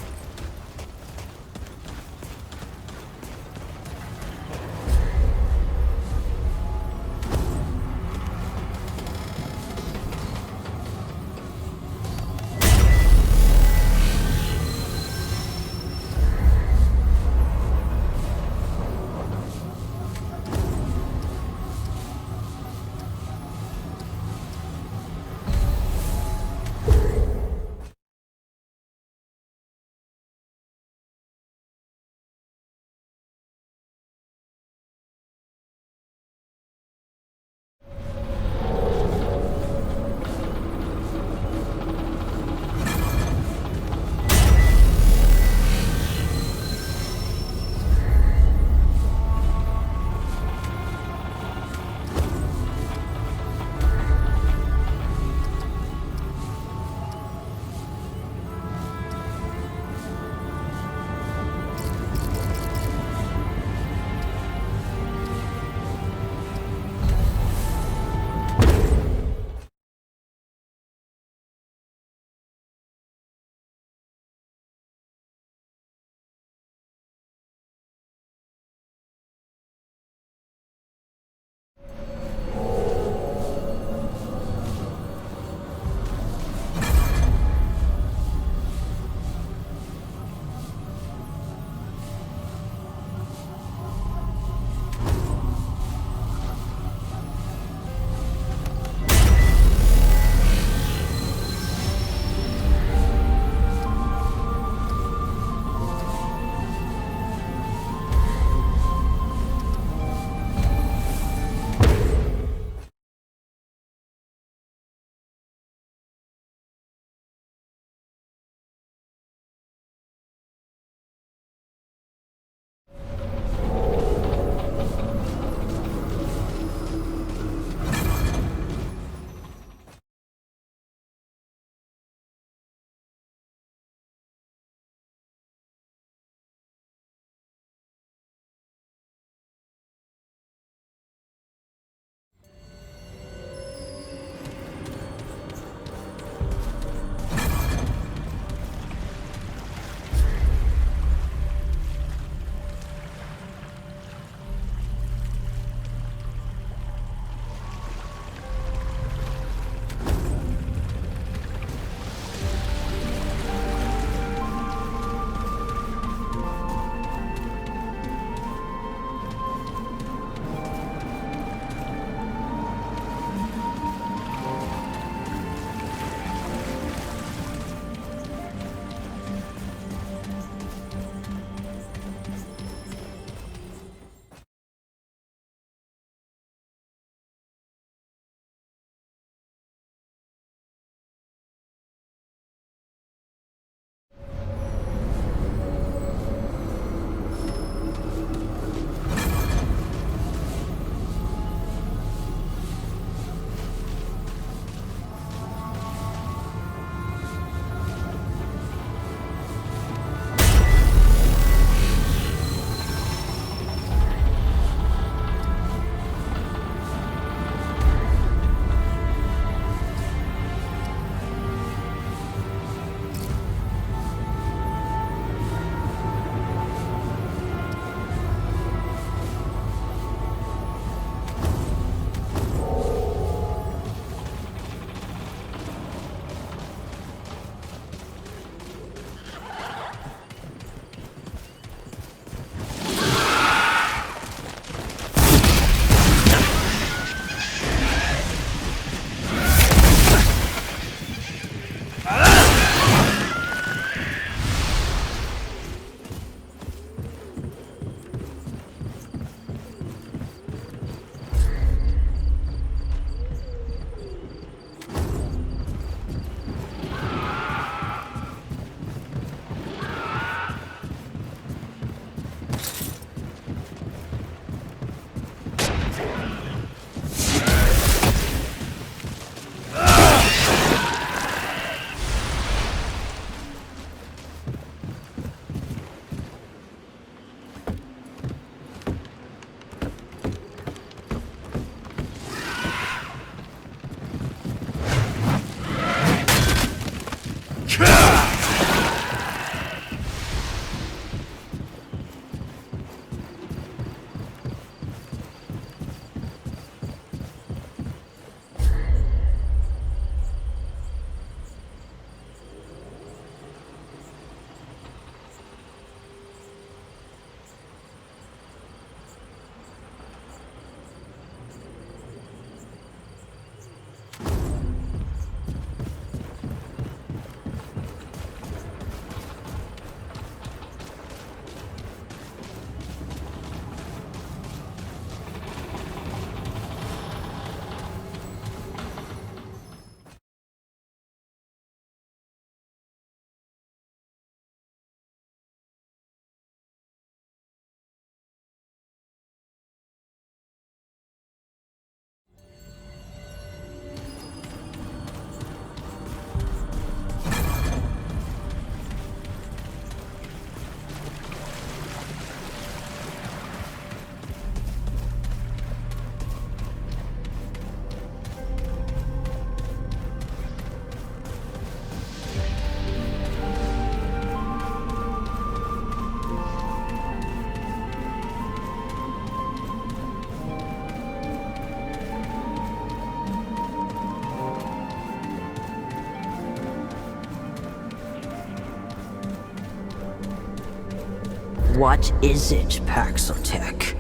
What is it, Paxotech?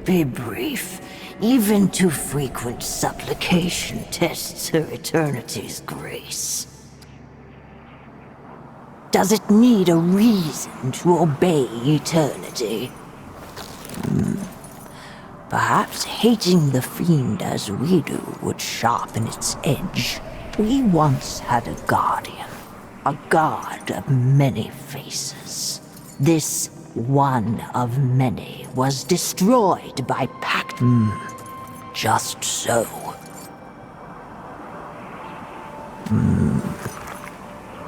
Be brief. Even too frequent supplication tests her eternity's grace. Does it need a reason to obey eternity? Perhaps hating the fiend as we do would sharpen its edge. We once had a guardian, a god of many faces. This one of many was destroyed by Pact. Just so.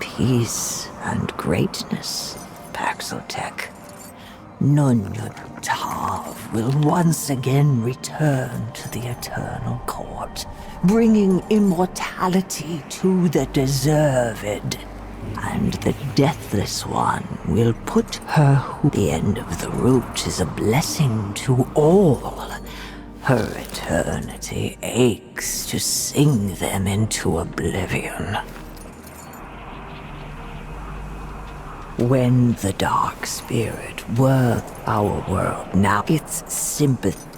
Peace and greatness, Paxotech. Tav will once again return to the Eternal Court, bringing immortality to the deserved. And the Deathless One will put her who the end of the route is a blessing to all. Her eternity aches to sing them into oblivion. When the Dark Spirit were our world, now it's sympathy.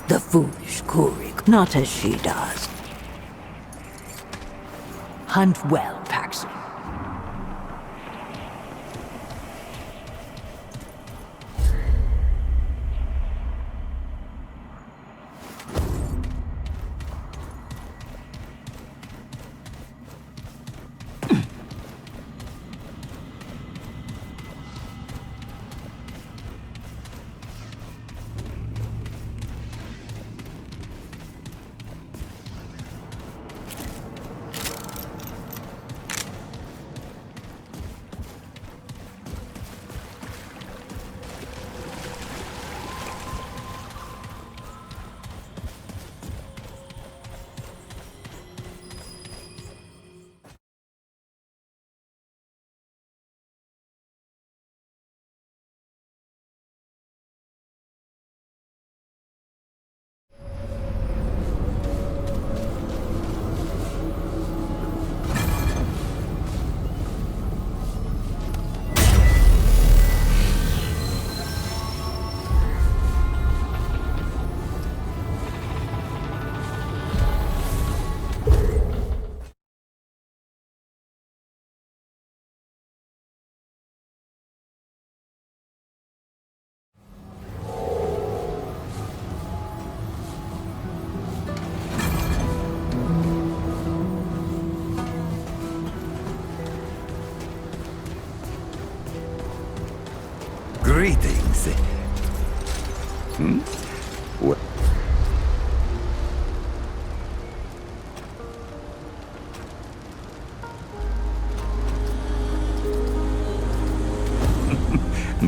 The foolish Kurik, not as she does. Hunt well, Paxton. Greetings. What?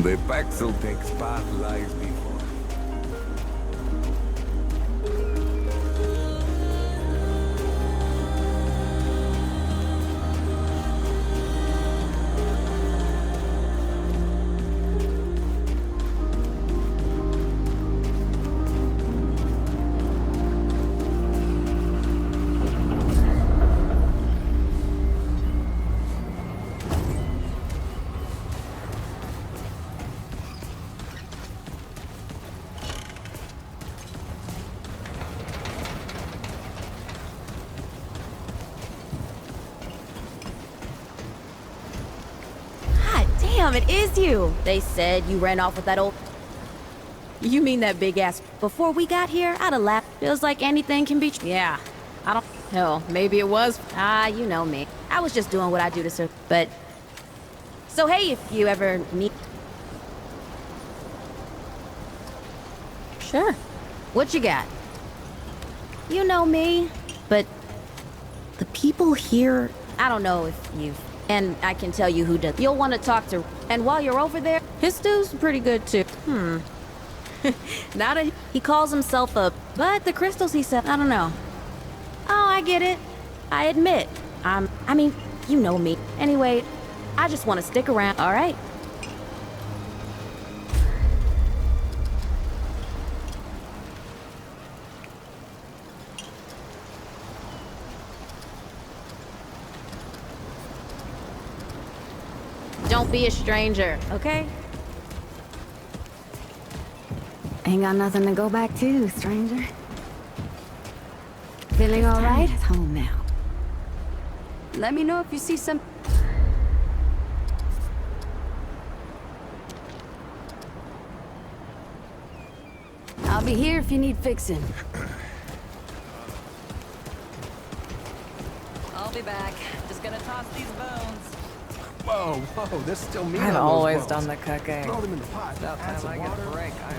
The Paxotech's path lies before. Damn, it is you! They said you ran off with that old... You mean that big ass... Before we got here, I'd have laughed. Feels like anything can be... Yeah, I don't... Hell, maybe it was... you know me. I was just doing what I do to serve, but... So hey, if you ever need... Sure. What you got? You know me, but... The people here... I don't know if you've... And I can tell you who does. You'll want to talk to... And while you're over there, his stew's pretty good too. Now that he calls himself a... But the crystals he said, I don't know. Oh, I get it. I admit. I mean, you know me. Anyway, I just want to stick around, all right? Don't be a stranger, okay? Ain't got nothing to go back to, stranger. Feeling all right? It's home now. Let me know if you see some... I'll be here if you need fixing. I'll be back. Just gonna toss these bones. Whoa, there's still meat I've on those always bones. done the cooking. Throw them in the pot. About Add time some I get water. a break, I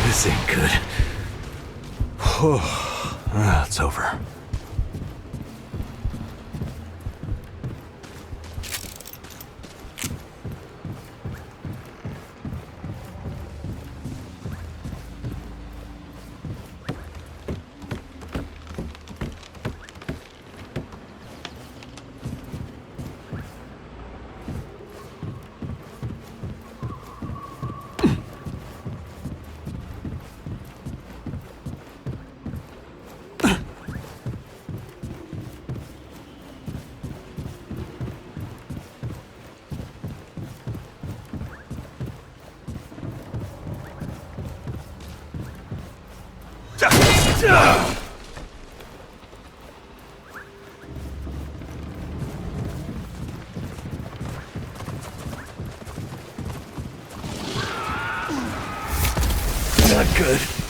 This ain't good. It's over. could.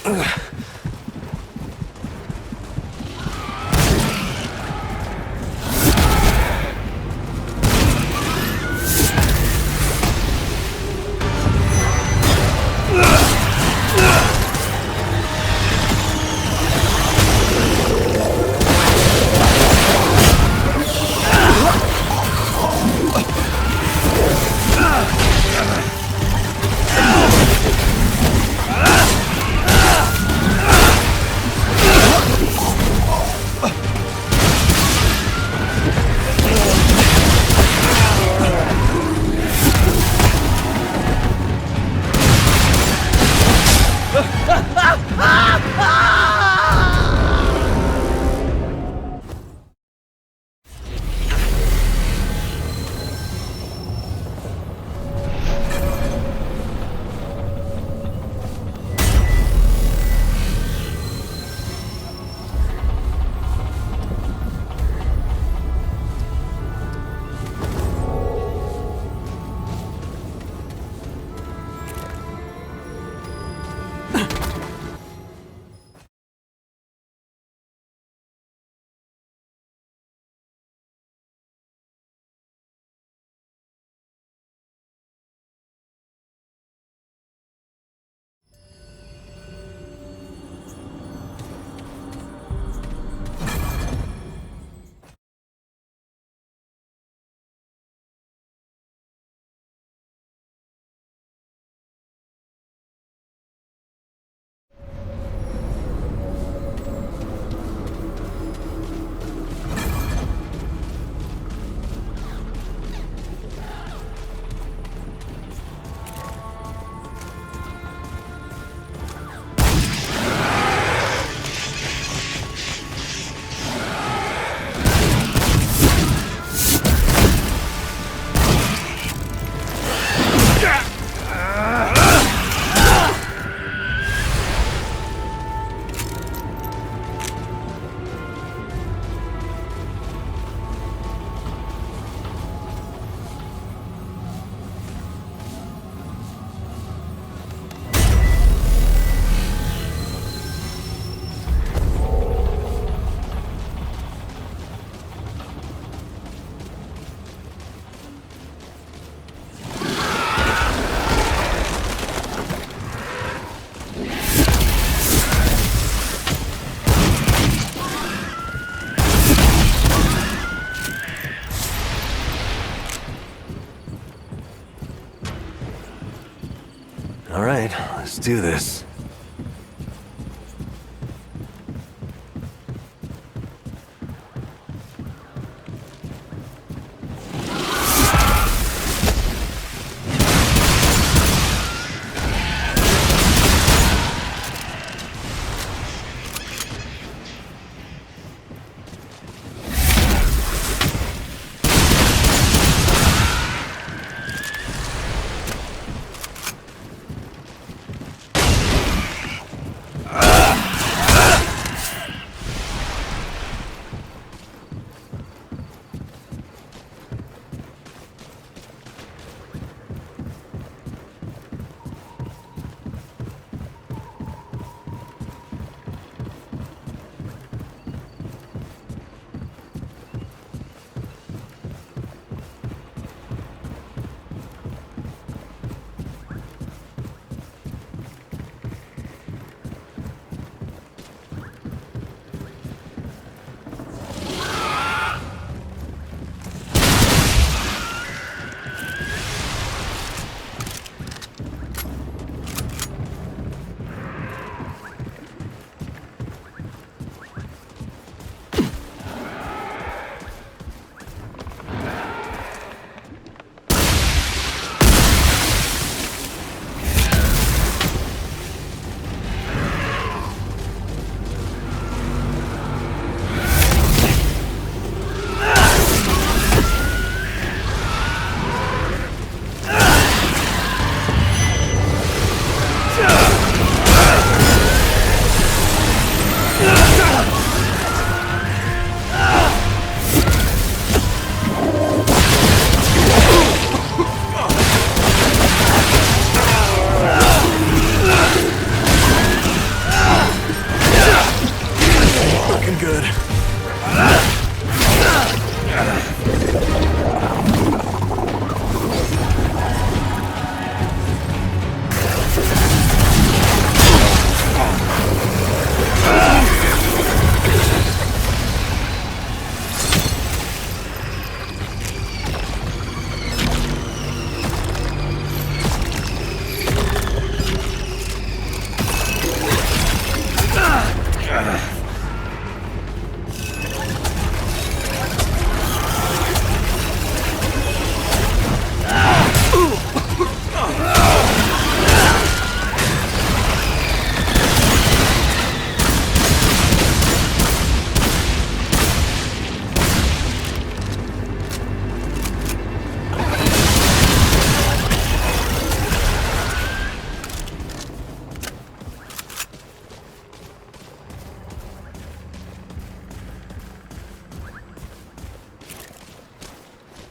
All right, let's do this.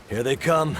Here they come.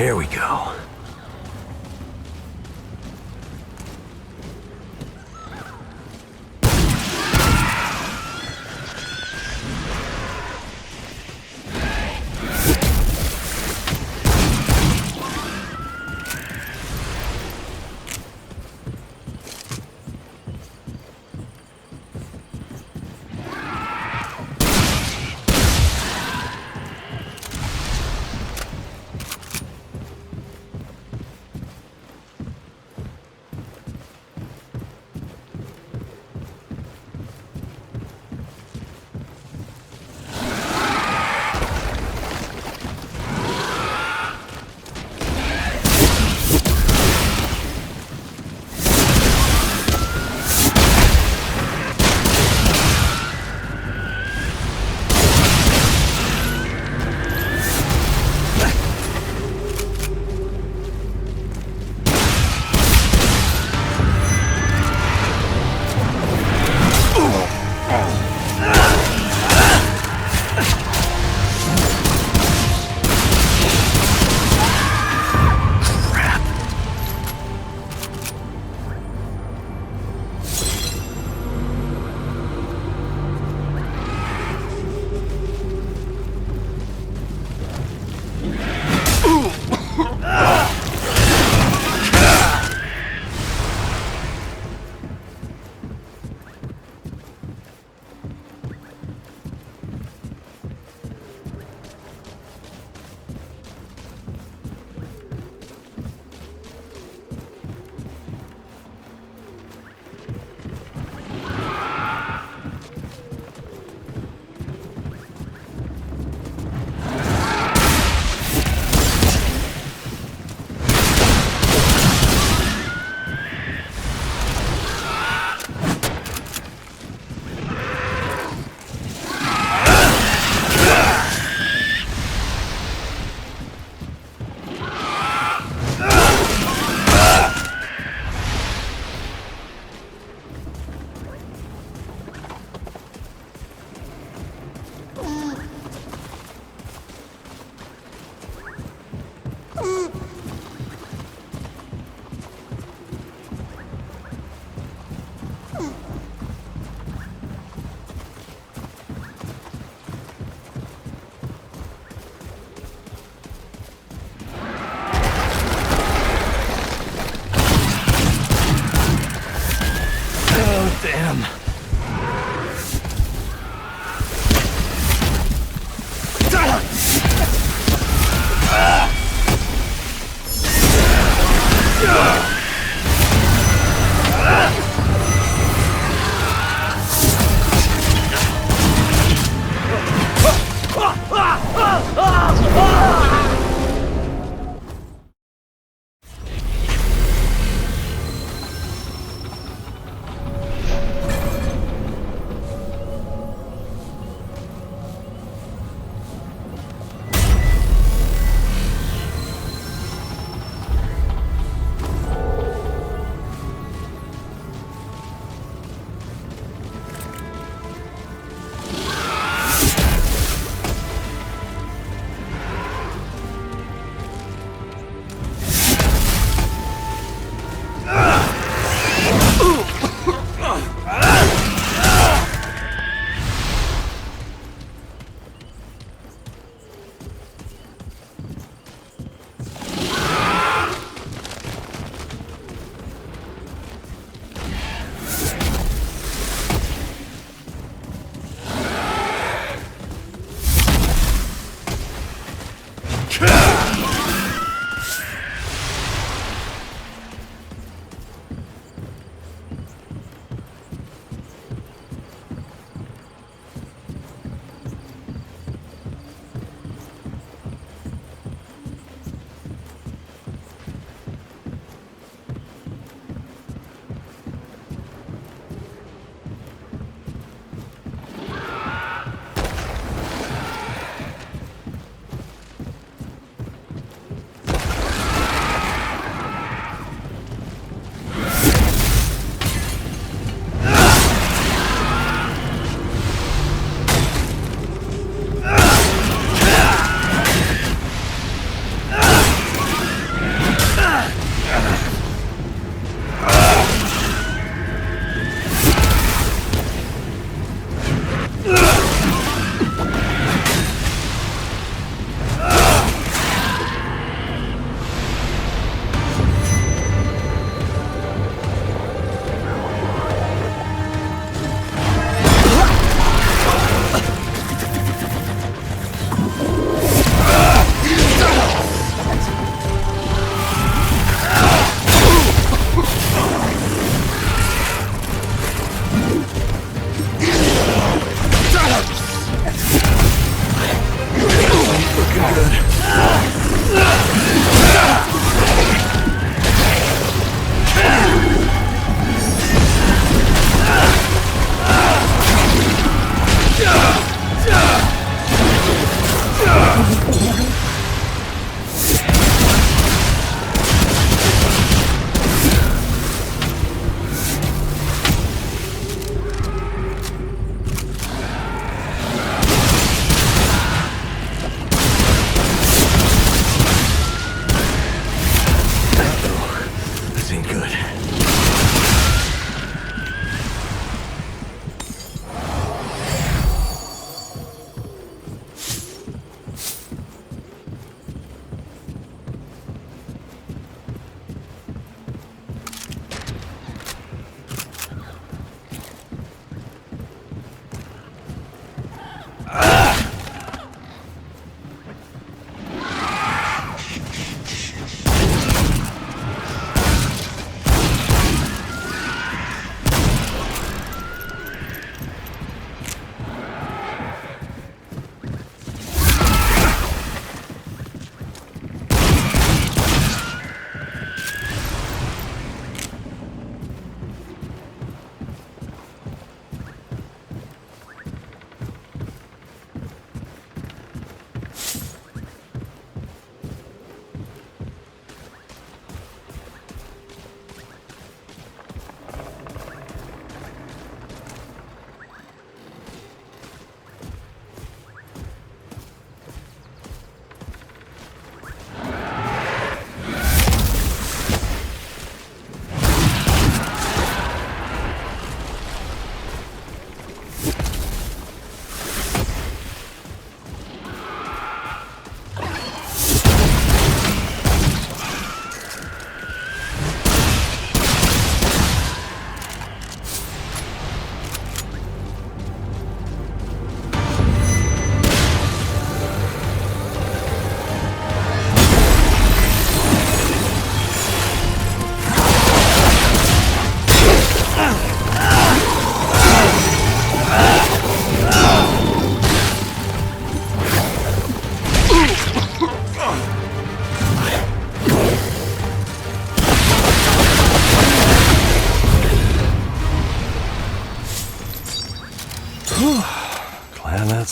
Here we go. Damn.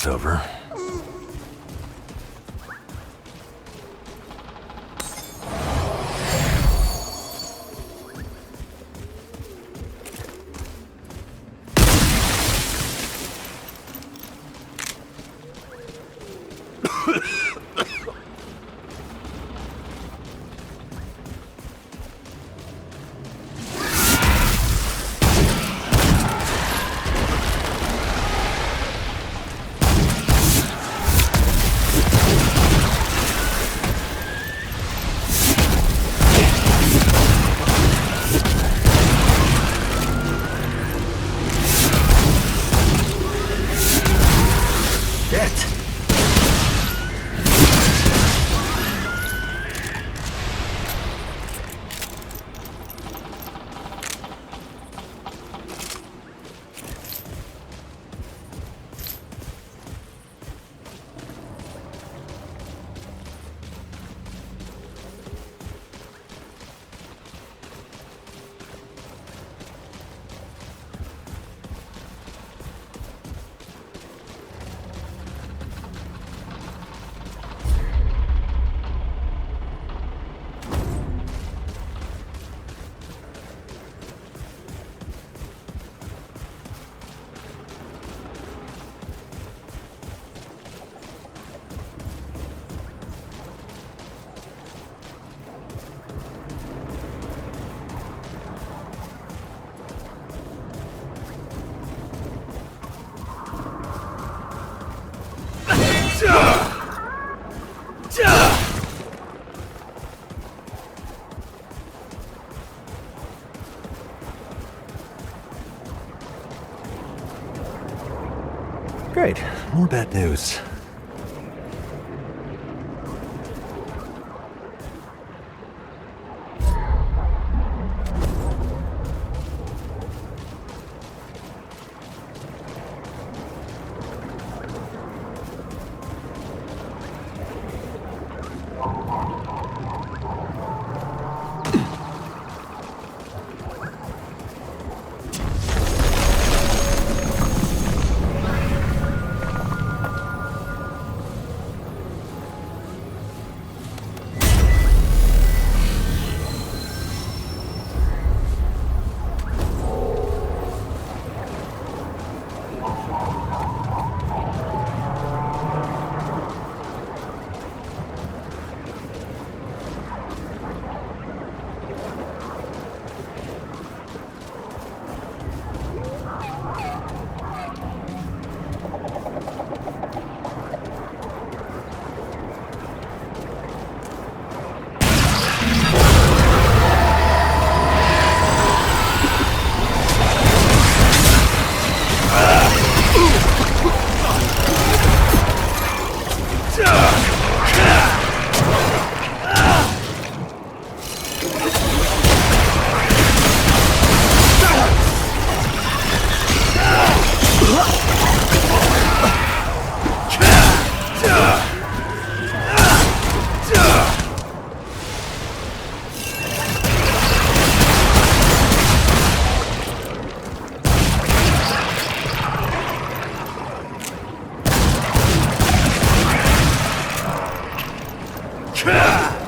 that's over. Great, more bad news. Ah!